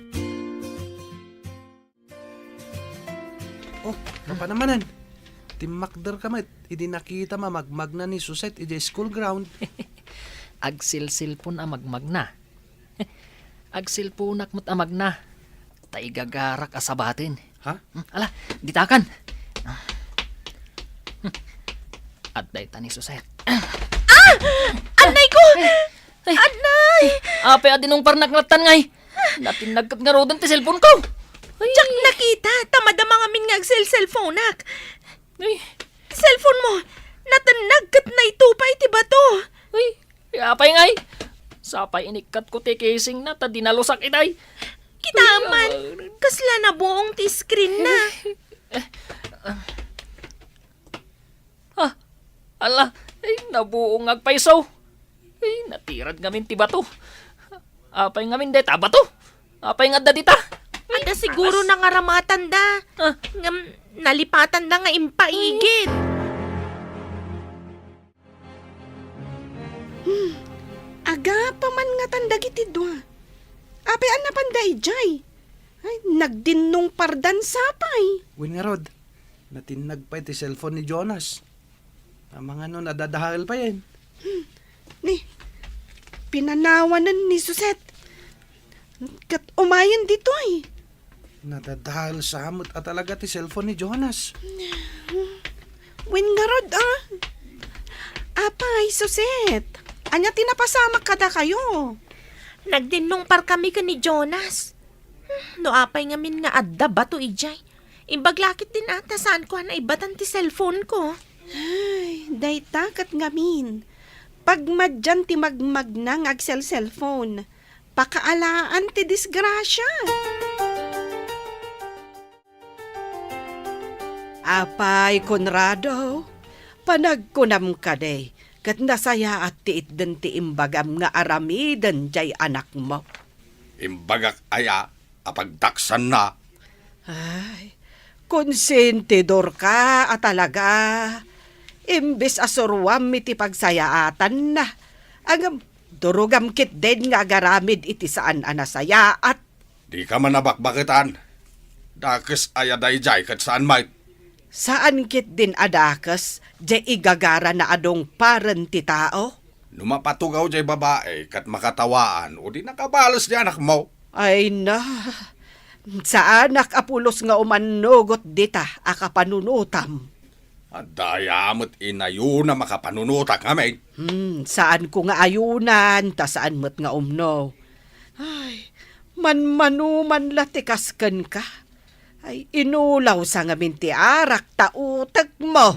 Oh, kapanamanan. Timakder ka mat. Idi nakita mamagmag na ni Suset iti school ground. Agsilsil po na magmagna. Agsilpunak mo't amagna. Taigagarak asabatin. Ha? Ala, ditakan. At day tani Suset. Anay ko! Anay! Ape adinong parnaklatan ngay. Natinagkat nga rodan ti cellphone ko. Diyak nakita, tamad mga min nga cellphone-ak. Ay, Cellphone mo, natanagkat na ito pa iti bato. ay, apay ngay. Sapay inikat ko ti casing na ta dinalusak itay. Kitaman, kasla na buong ti screen na. Ala, ay, nabuong agpaisaw. Ay, natirad ngamin ti bato. Apay ngamin deta bato. Apay nga da dita. Ada siguro na nga ramatan da. Ngam, nalipatan da nga impaigid. Aga pa man nga tandag iti dua. Apay an napanday jay. Ay, nagdinong pardan sapay. Win nga rod. Natinag pa iti cellphone ni Jonas. Ang mga nun nadadahal pa yan. Ni, pinanawanan ni Suset. Kat umayan dito eh. Nadadahal sa amot at talaga ti cellphone ni Jonas. Win nga rod Apay, Suset. Anya tinapasama kada kayo. Nagdinong par kami ka ni Jonas. No apay ngamin nga adda ba to ijay. Imbaglakit din ata saan ko na ibatan ti cellphone ko. Ay, dayta kat ngamin. Pag madyan ti magmagnang ag cellphone, pakaalaan ti disgrasya. Apay, Conrado, panagkunam ka day, kat nasaya at tiit din ti imbagam nga aramidan jay anak mo. Imbagak aya, apagdaksan na. Ay, konsentidor ka at talaga. Imbis asurwam iti pagsayaatan na. Agam, durugam kit din nga garamid iti saan anasaya at Di ka man nabakbakitan. Dakes aya dayjay kat saan may. saan kit din adakas jay igagara na adong parent ti tao. Numapatugaw jay babae kat makatawaan o di nakabalos di anak mo. Ay na, sa anak apulos nga umanugot dita akapanunutam. At dayamot inayo na makapanunutak kami. Saan ko nga ayunan, ta saan mo't nga umno. Ay, manmanuman latikaskan ka. Ay, inulaw sa ngamin ti arak tautag mo.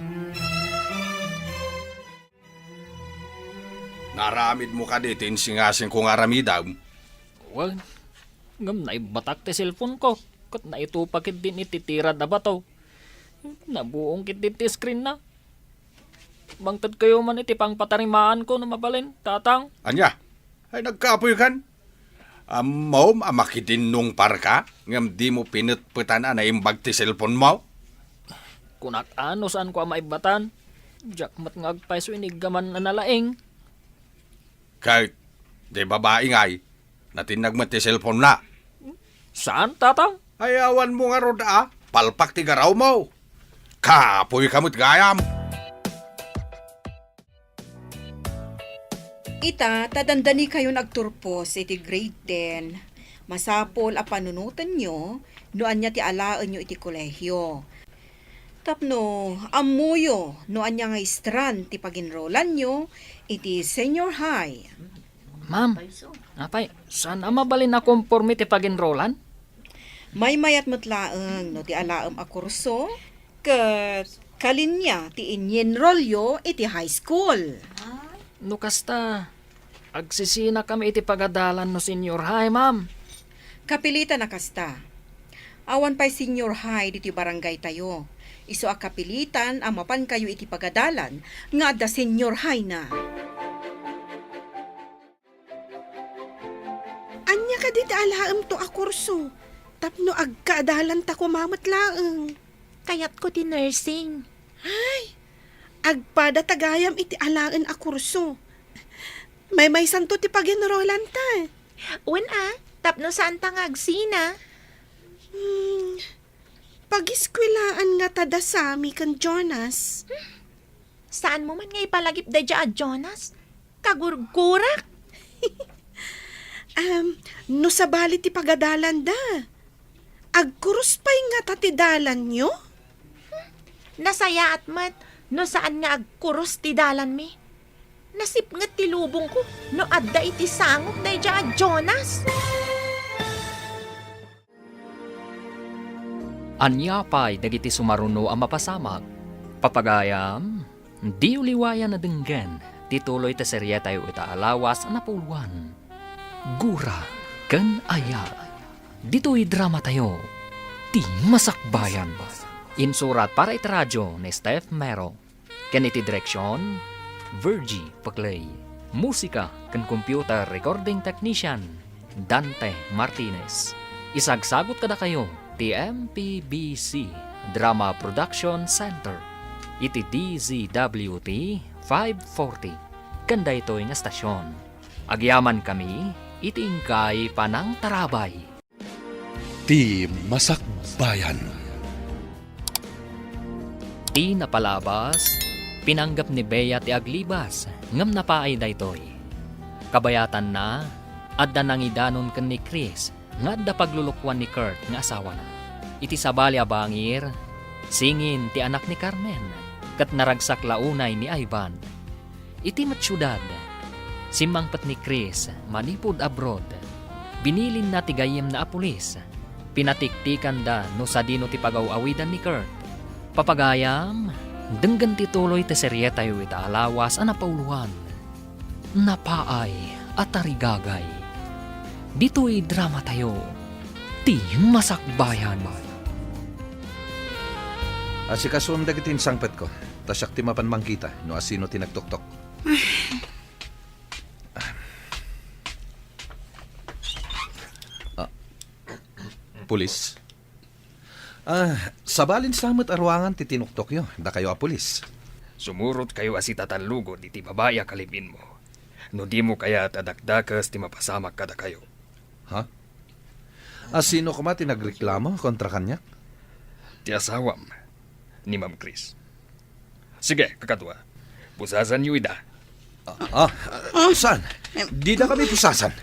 Naramid mo ka ditin singasing kong aramidaw. Wag, ngam na ibatak ti cellphone ko. Kat na itupakit din ititira na ba to? Nabuong kit din ti screen na. Bangtad kayo man iti pang patarimaan ko na mabalin, tatang. Anya, ay nagkapoy kan. Mom, amakitin nung parka, ngam di mo pinutputan na imbag ti cellphone mo. Kunak ano saan ko maibatan. Jack mat ngagpaiso inigaman na nalaing. Kahit, di babae ngay, natinag mo ti cellphone na. Saan, tatang? Ayawan mo nga roda, palpak ti garaw mo. Kapoy kamot gayam. Ita, tadandani kayo nagturpos iti grade 10. Masapol a panunutan nyo, noan niya ti alaan nyo iti kolehyo. Tapno, amuyo, noan niya nga istran ti paginrolan nyo, iti senior high. Ma'am, apay, saan mabalin na conforme ti pag-enrollan? May mayat matlaang no ti alaam a kurso, kat kalinya ti inyenrolyo iti high school. No kasta, agsisina kami iti pagadalan no senior high, ma'am. Kapilita na kasta. Awan pa'y senior high diti barangay tayo. Iso a kapilitan amapan kayo iti pagadalan nga da senior high na. Anya ka di alaam to a kurso. Tapno agkaadalan ta kumamat laeng. Kayat ko ti nursing. Agpada tagayam iti alaan a kurso. May santo ti pag-enrollan ta. Wen tapno saan ta nga agsina? Pag-iskwilaan nga tada sami kan Jonas. Saan mo man nga ipalagip da dya Jonas? Kagurgurak? No sa bali ti pagadalan da. Agkurus pa'y nga tatidalan nyo? Nasaya at mat, no saan nga agkuros ti dalan mi? Nasip nga ti lubong ko, no adda iti sangok da dya Jonas. Anya pa'y dagiti sumaruno ang mapasamag. Papagayam, di uliwayan na denggen, tituloy ta serye tayo itaalawas na puluan. Gura, kan aya. Dito'y drama tayo, ti masakbayan. Insurat para itaradyo ni Steph Mero. Kaniti direksyon, Virgie Paclay. Musika kan computer recording technician, Dante Martinez. Isagsagot kada kayo, ti MPBC Drama Production Center. Iti DZWT 540. Kanda ito'y nga stasyon. Agyaman kami, iti ingkay panang tarabay. Ti Masakbayan. Ti napalabas, pinanggap ni Bea ti aglibas, ngam napaay daytoy. Kabayatan na, Adda nangidanon ken ni Chris nga adda paglulukwan ni Kurt nga asawa na. Iti sabali a bangir, singin ti anak ni Carmen, kat naragsak launay ni Ivan. Iti matsyudad, simmangpat ni Chris manipod abroad. Binilin na ti gayem na apulis. Pinatiktikan da no sa dino ti pagaw-awidan ni Kurt. Papagayam, denggan ti tuloy ti seryeta yu ita alawas a napauluan. Napaay at tarigagay. Dito'y drama tayo, ti masakbayan. Asikasuam dagiti sangpet ko. Tasyak ti mapanmang kita no asino tinagtuktok. Pulis. Sabalin samat arwangan ti tinuktok yo. Da kayo a pulis. Sumurot kayo asita tanlugo di ti babaya kalibin mo. No di mo kaya tadakdakas ti mapasamak kada kayo. Ha? Asino ko ma tinagreklamo kontra kanya? Ti asawam ni Ma'am Chris. Sige, kakadwa. Pusasan niyo ida. Saan? Di na kami pusasan.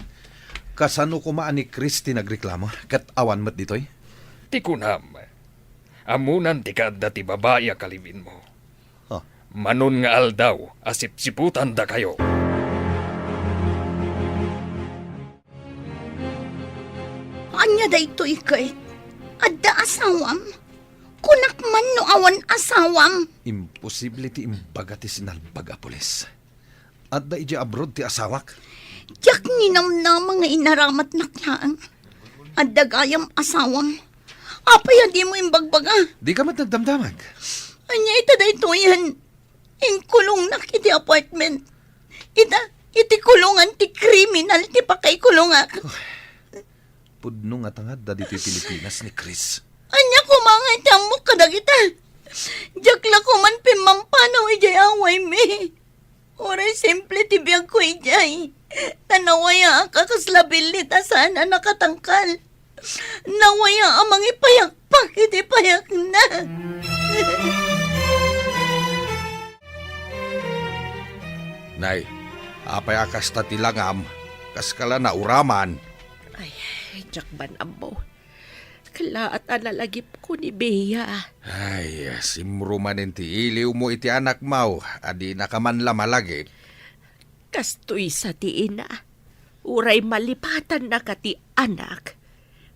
Kasano ko maan ni Chris tinagreklamo? Kat awan mat ditoy? Ti kunam. Amunan ti kadda ti babaya kalibin mo. Huh? Manon nga aldaw, asip-siputan da kayo. Anya da ito Kurt? Adda asawam? Kunak man no awan asawam. Imposible ti imbaga ti sinalbag a pulis. At da iji abroad ti asawak? Yak ninam na mga inaramat naklaan. Adda gayam asawam. Apay di mo imbagbaga. Di ka mat nagdamdamag. Anya ita da ito yan. Kulong nak iti apartment. Iti kulungan ti kriminal ti pakay kulungak. Pudno nga tangad da dito'y Pilipinas ni Chris. Anya kumangay mo kadagita. Jakla ko man pimampanaw ijay away me. Oray simple ti biyag ko ijay. Tanawaya ka kaslabil ni tasana nakatangkal. Nawaya amang ipayakpak iti payak na. Nay, apay akas ta tilangam, kaskala na uraman. Ay, jakban ambo. Kala at alalagip ko ni Bea. Ay, simrumanin ti iliw mo iti anak mau, adi nakamanla malagip. Kastoy sa ti ina. Uray malipatan na ka ti anak.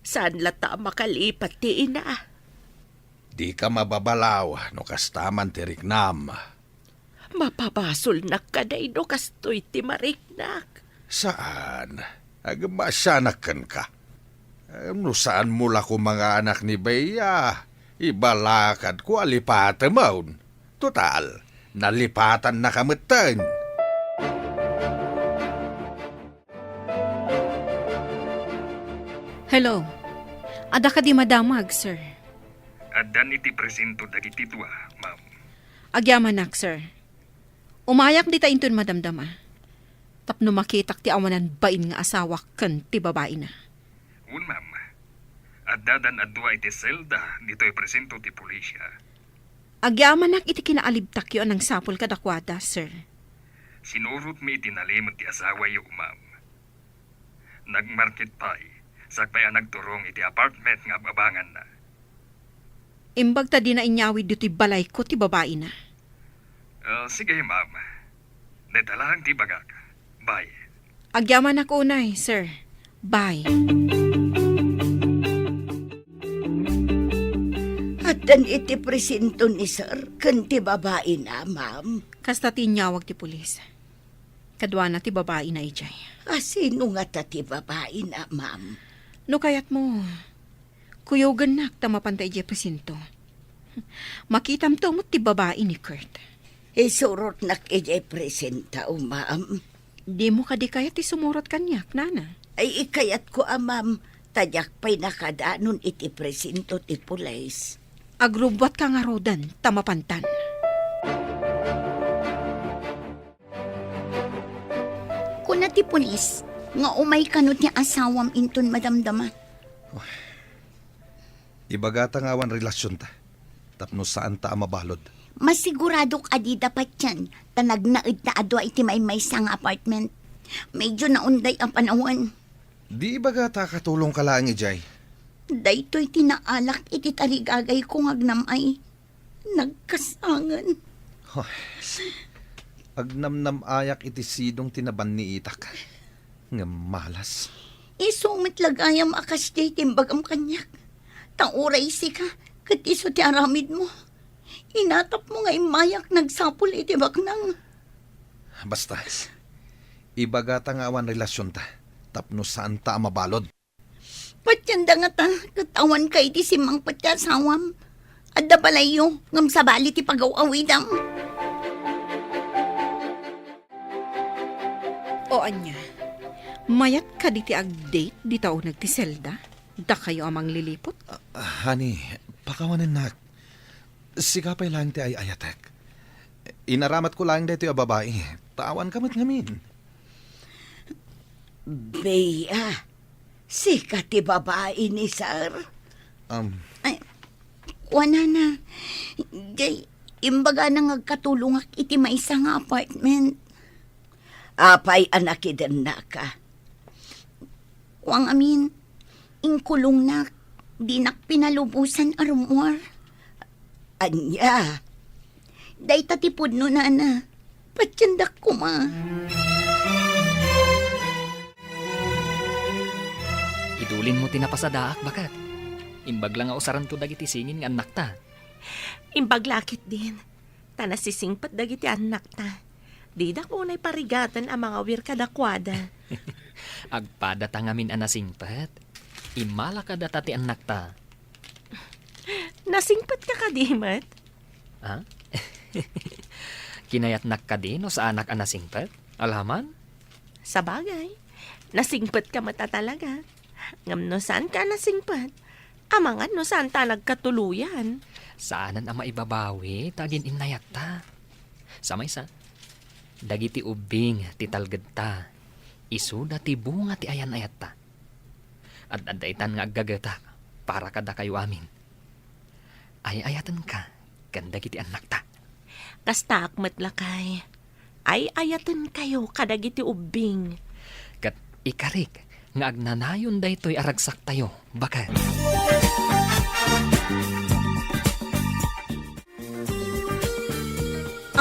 Saan lata makalipat ti ina? Di ka mababalaw, no kastaman ti riknam. Mapabasol na ka na ino kastoy ti mariknak. Saan? Agmasanakan ka. No saan mula ko mga anak ni Bea? Ibalakad ko alipatan maun. Total, nalipatan na kamutan. Hello. Ada ka di madamag, sir. Adan iti presento dagiti dua, ma'am. Agyamanak, sir. Umayak di ta intun madamdama. Tapno makitak ti awanan bain nga asawa ken ti babae na. Un, ma'am. Adadan adwa iti selda dito'y presento ti pulisya. Agyamanak iti kinaalibtak yun ang sapol kadakwada, sir. Sinurot mi itinalimot ti asawa yu, ma'am. Nagmarket pa'y. Sakpay ang nagturong iti apartment nga babangan na. Imbag ta di na inyawid dito balay ko ti babae na. Sige, ma'am. Netalang ti bagak. Bye. Agyaman ako unay, sir. Bye. At dan iti presento ni sir, kan ti babae na, ma'am. Kasta tinyawag ti pulis. Kadwa na ti babae na ijay. Sino nga ta ti babae na, ma'am? No kayat mo, kuyogan nak tamapantay ijay presinto. Makitam to mo ti babae ni Kurt. Surot nak ijay presenta, ma'am. Di mo kadi kayat ti sumurot kanyak, nana. Ay ikayat ko, ma'am. Tadyak pa'y nakadanon iti presinto ti pulis. Agrubwat ka nga rodan, tamapantan. Kuna ti pulis, nga umay kanot ni asawam inton madamdaman. Ibagata nga awan relasyon ta. Tapno saan ta mabalod. Masigurado ka di dapat yan. Tanag na adwa iti may sang apartment. Medyo naunday ang panahon. Di ba ta katulong ka lang, Ijay? Daytoy tinaalak iti tarigagay kong agnamay. Nagkasangan. Agnamnam ayak iti sidong tinaban ni Itak. Nga malas. Isumit lagayam akas jay timbagam kanyak. Tauray si ka, kat iso ti aramid mo. Inatap mo nga imayak nagsapul iti baknang. Basta, ibagata nga awan relasyon ta. Tapno saan ta mabalod. Patyanda nga ta, katawan ka iti simang patyasawam. Adda balayo, ngam sabali ti pagaw-awidam. O anya, mayat ka di ti ag-date di tao nagtiselda? Da kayo amang lilipot? Honey, pakawanan nak. Sigapay lang ti ay ayatek. Inaramat ko lang dito yung babae. Tawan kamat ngamin. Bea, sikat ti babae ni Sir. Wana na. Jay, imbaga na ngagkatulong ak iti maisa nga apartment. Apay anak idan na ka. Wang amin, ingkulong na, di nak pinalubusan arumor. Anya, Day tatipod no na. Patyandak ko ma. Idulin mo tinapasadaak bakat. Imbag lang nga usaran to dagiti singin nga anak ta. Imbaglakit din. Tanasisingpat dagiti anak ta. Di da ko na'y parigatan ang mga wir kadakwada. Agpada ta ngamin anasingpat. Imala ka data ti anak ta. Nasingpat ka kadimat? Ha? Kinayatnak ka din o sa anak anasingpat? Alaman? Sa bagay, nasingpat ka mata talaga. Ngam no saan ka nasingpat? Amangan no saan ta nagkatuluyan? Saanan ang maibabawi, tagin inayat ta. Samay sa, dagiti ubing ti talged ta. Isuda ti bunga ti ayan ayat ta. At adaitan nga aggagata para kada kayo amin. Ay-ayatan ka, ganda kiti anak ta. Kasta akmat lakay. Ay ayatan kayo kadagiti ubing. Kat ikarik, nga agnanayon daytoy aragsak tayo, bakat.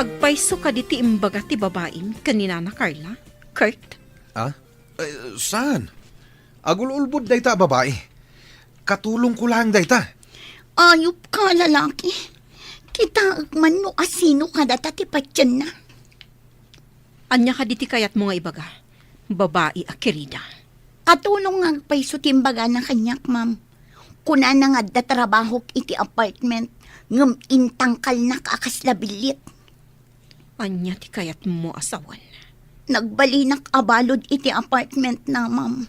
Agpaiso ka di ti imbaga ti babaeng kanina na Carla? Kurt? Saan? Agululbod dayta babae. Katulong ko lang dayta. Ayop ka lalaki. Kita man no asino ka data ti patyan na. Anya ka di ti kayat mo nga ibaga? Babae akirida. Atulong nga paiso timbaga na kanyak, ma'am. Kuna na nga da trabaho iti apartment, ngam intangkal na kakaslabilit. Anya ti kayat mo asawan? Nagbalinak abalod iti apartment na, ma'am.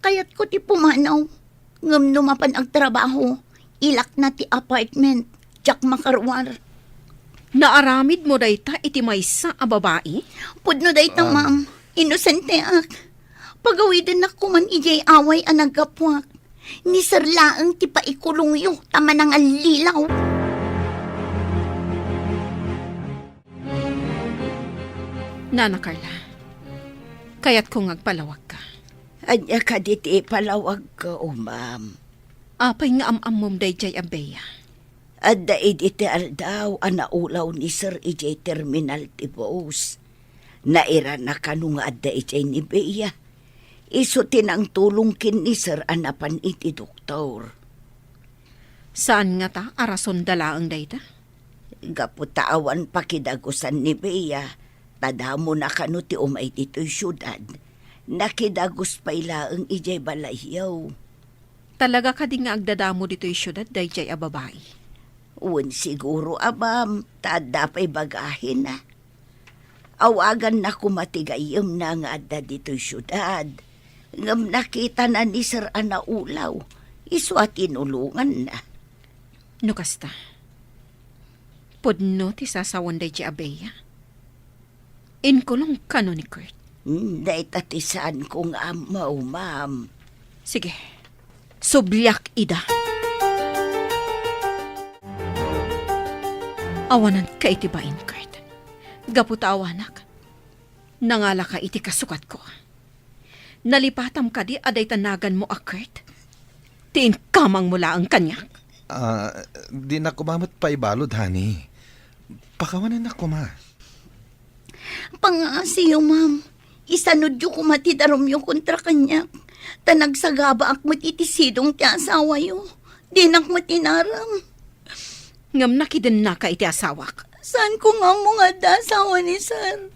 Kayat ko ti pumanaw, ngam lumapan ang trabaho, ilak na ti apartment, jak makarwar. Naaramid mo dayta iti maysa a babae? Pudno dayta, ma'am. Inosente ak. Pagawidan na kuman ijay away ang nagkapwak. Ni Sir Laang ti paikulong yu, tama ng alilaw. Nana Carla, kayat kong agpalawag ka. anya ka diti palawag ka, ma'am. Apay nga amam dayjay abeya. Adda iti aldaw anaulaw ni Sir ijay terminal ti Boos. Naira na kanu nga adda ijay ni Bea. Iso tinang tulong kin ni Sir anapan iti doktor. Saan nga ta arason dalaang dayta? Gaputawan pakidagusan ni Bea. Tadamo na kanu ti umay dito'y syudad. Nakidagus pa ilaang ijay balayyaw. Talaga ka di nga agdadamo dito'y syudad dayjay a babae. Un siguro abam, tada pa'y bagahin na. Awagan na kumatigayam na nga adda dito'y syudad. Ngam nakita na ni Sir anaulaw, iso at inulungan na. No kasta, pudno ti sasawan dayjay abeya. Inkulong kano ni Kurt. Day tatisan kong amaw, ma'am. Sige, subliak ida. Awanan ka iti bain, Kurt. Gaputa awanak. Nangala ka iti kasukat ko. Nalipatam ka di aday tanagan mo akert. Tiin kamang mula ang kanyak. Di na kumamot pa ibalod, honey. Pakawanan na ko, ma. Pangasiyo, ma'am. Isanod yung kumatidarom yung kontra kanyak. Tanagsagaba ak matitisidong ti asawa yo. Di nak matinaram. Ngam nakidin na ka iti asawak. Saan ko nga mga da asawa ni sir?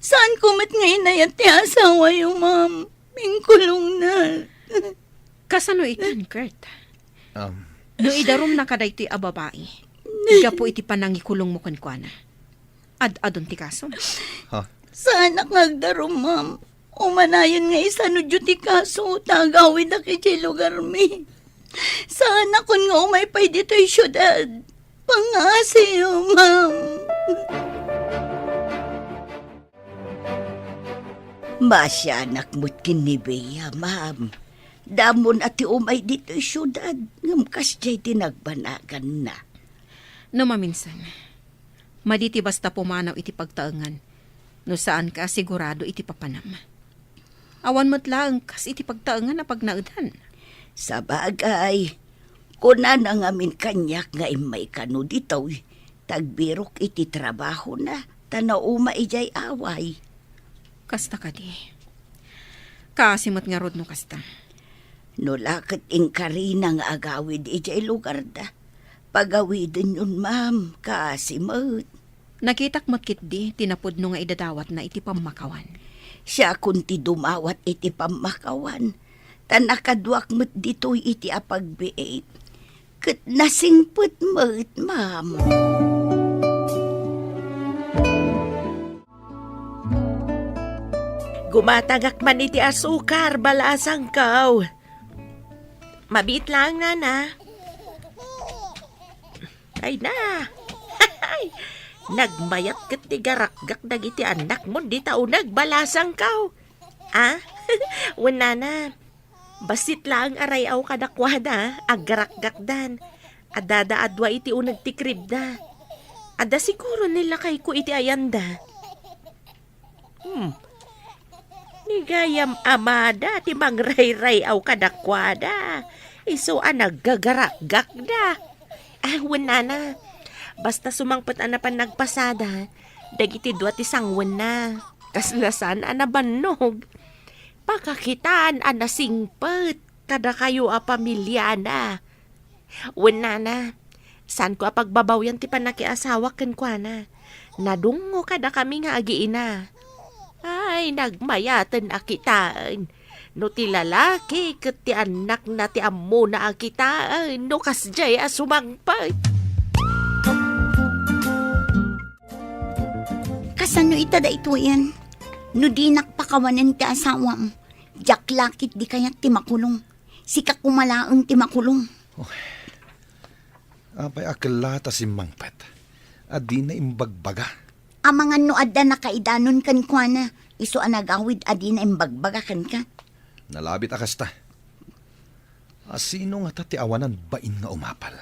Saan ko mat ngayon na ti asawa yo, ma'am? Mingkulong na. Kasano itan, Kurt? No idarom na kaday ti ababae. Iga po iti panangikulong mo kankwana. Adon ti kaso. Saan nakagdarom, ma'am? Umanayon nga isanod yung ti kaso. Tagawid na kay lugar mi. Saan ako nga umay pa'y dito'y syudad? Pangasiyo, ma'am. Masya anak mo't kinibeya, ma'am. Damon ati umay dito'y syudad. Ngamkas jay tinagbanagan na. No maminsan, maditi basta pumanaw iti pagtaengan. No saan ka sigurado iti papanam. Awan mo't lang kas iti pagtaengan na pagnaudan. Sa bagay, kuna na ngamin kanyak nga imay kano dito, tagbirok iti trabaho na, tanauma ijay away. Kasta ka di. Kasimot nga rod no kasta. No lakit ingkari nga agawid ijay lugar da. Pagawidin yun, ma'am, kasimot. Nakitak mo't kit di, tinapod no nga idadawat na iti pamakawan. Siya kunti dumawat iti pamakawan. Tanakadwak mo't dito'y iti apagbiit. Kat nasingput mo't, ma'am. Gumatagak man iti asukar, balasang kaw. Mabit lang na. Ay na. Ay, nagmayat kat ti garakgak dagiti anak mo, di taunag balasang kaw. Wala na. Basit lang aray aw kadakwada, aggarakgakdan. Adada adwa iti unag ti kribda. Ada siguro nila kay ko iti ayanda. Nigayam amada ti mangray-ray aw kadakwada. Iso naggagarakgak da. Wala na. Basta sumangpot anapan nagpasada, dagiti dua ti sangwen na. Kaslasan anabannog. Pakakitaan anasingpet, kada kayo pamilya na. Wala na. San ko pagbabawyan ti panakiasawa kenkwana. Nadungo kada kami nga agiina. Ay, nagmayatan akitaan. No ti lalaki, ket ti anak na ti ammo na akitaan. No kasjay sumangpet. Kasano ita da ito yan? No di nakpakawanan ti asawam. Jak lakit di kaya't ti makulong. Sika kumalaang ti makulong. Apay akelata si Mangpet. Adi na imbagbaga. Amangan no adda na kaidanon kan kwa na. Iso anagawid adi na imbagbaga kan ka. Nalabit akasta. Sino nga ta ti awanan bain nga umapal?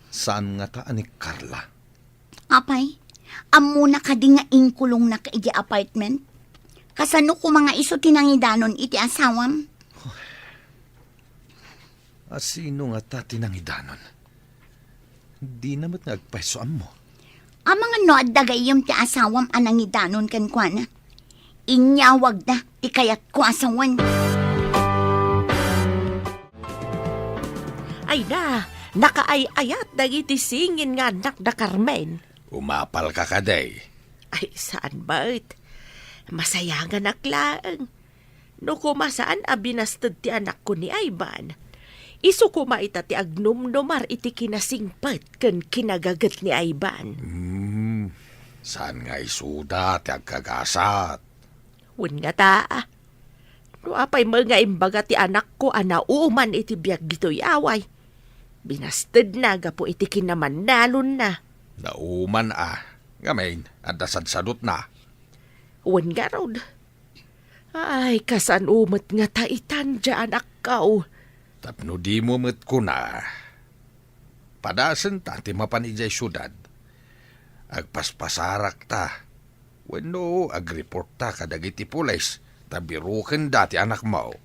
Saan nga ta ani Carla? Apay, amo na kadi nga inkulong na kaigi apartment? Kasano ko mga iso tinangidanon iti asawam? Sino nga ta tinangidanon? Di namat nagpaisoan mo. Amangan no adda gayam ti asawam anangidanon kan kwa na. Inyawag na ti kayat ko asawan. Ay na, nakaayayat dagiti singin nga anak da Carmen. Umapal ka kaday. Ay, saan ba't? Masayangan aklaan. No kumasaan abinastad ti anak ko ni Ivan. Isu kumaita ti agnumnumar iti kinasingpat ken kinagagat ni Ivan. Saan nga isuda ti agkagasat? Wen nga taa. No apay mga imbaga ti anak ko anauman iti biag gito'y away. Binastad na gapo iti kinamanalon na. Nauman Ngamain, adasad-sadot na. Wen nga raw. Ay, kasan umat nga taitan dyan akaw. Tapno di mo met ko na. Padasan ta ti mapanijay syudad. Agpaspasarak ta. Wenno agreport ta kadagiti pulis. Tabirukin dati anak mo.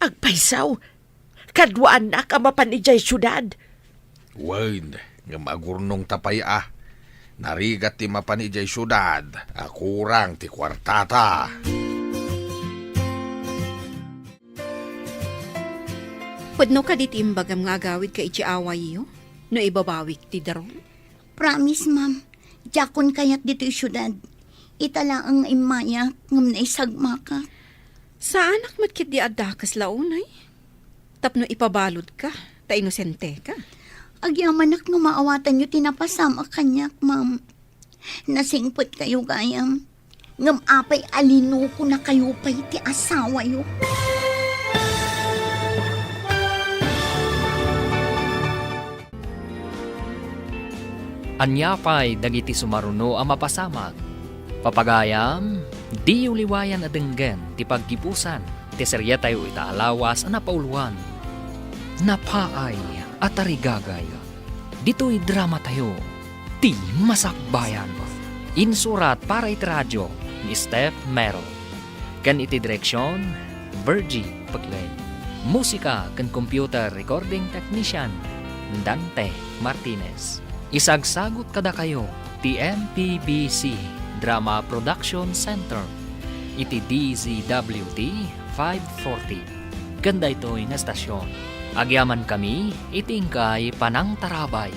Agpaysaw, kadwaan na ka mapanijay syudad. Wain, nga magurnong tapay Narigat ti mapanijay syudad, akurang ti kwartata. Pudno ka dit imbagam nga agawid ka iti away yo, no ibabawik ti daron. Promise, ma'am. Jakon kayat dito syudad. Itala ang imaya ngam na isagma ka. Sa anak matkit di adakas launay. Tapno ipabalod ka, ta inosente ka. Agyamanak no maawatan nyo tinapasama kanyak, ma'am. Nasingpot kayo gayam. Ngam apay alino ko na kayo pa'y ti asawa yo. Anyapay dagiti sumaruno ang mapasamag. Papagayam, di uliwayan adenggen ti paggipusan, ti serya tayo itaalawas ang napauluan. Napaay at tarigagay. Dito'y drama tayo, ti masakbayan. Insurat para iti radyo ni Steph Merrill. Kan iti direksyon, Virgie Paglen. Musika kan computer recording technician, Dante Martinez. Isagsagot kada kayo, ti MPBC Drama Production Center. Iti DZWT 540. Ganda ito'y na stasyon. Agyaman kami, itingkay panang tarabay.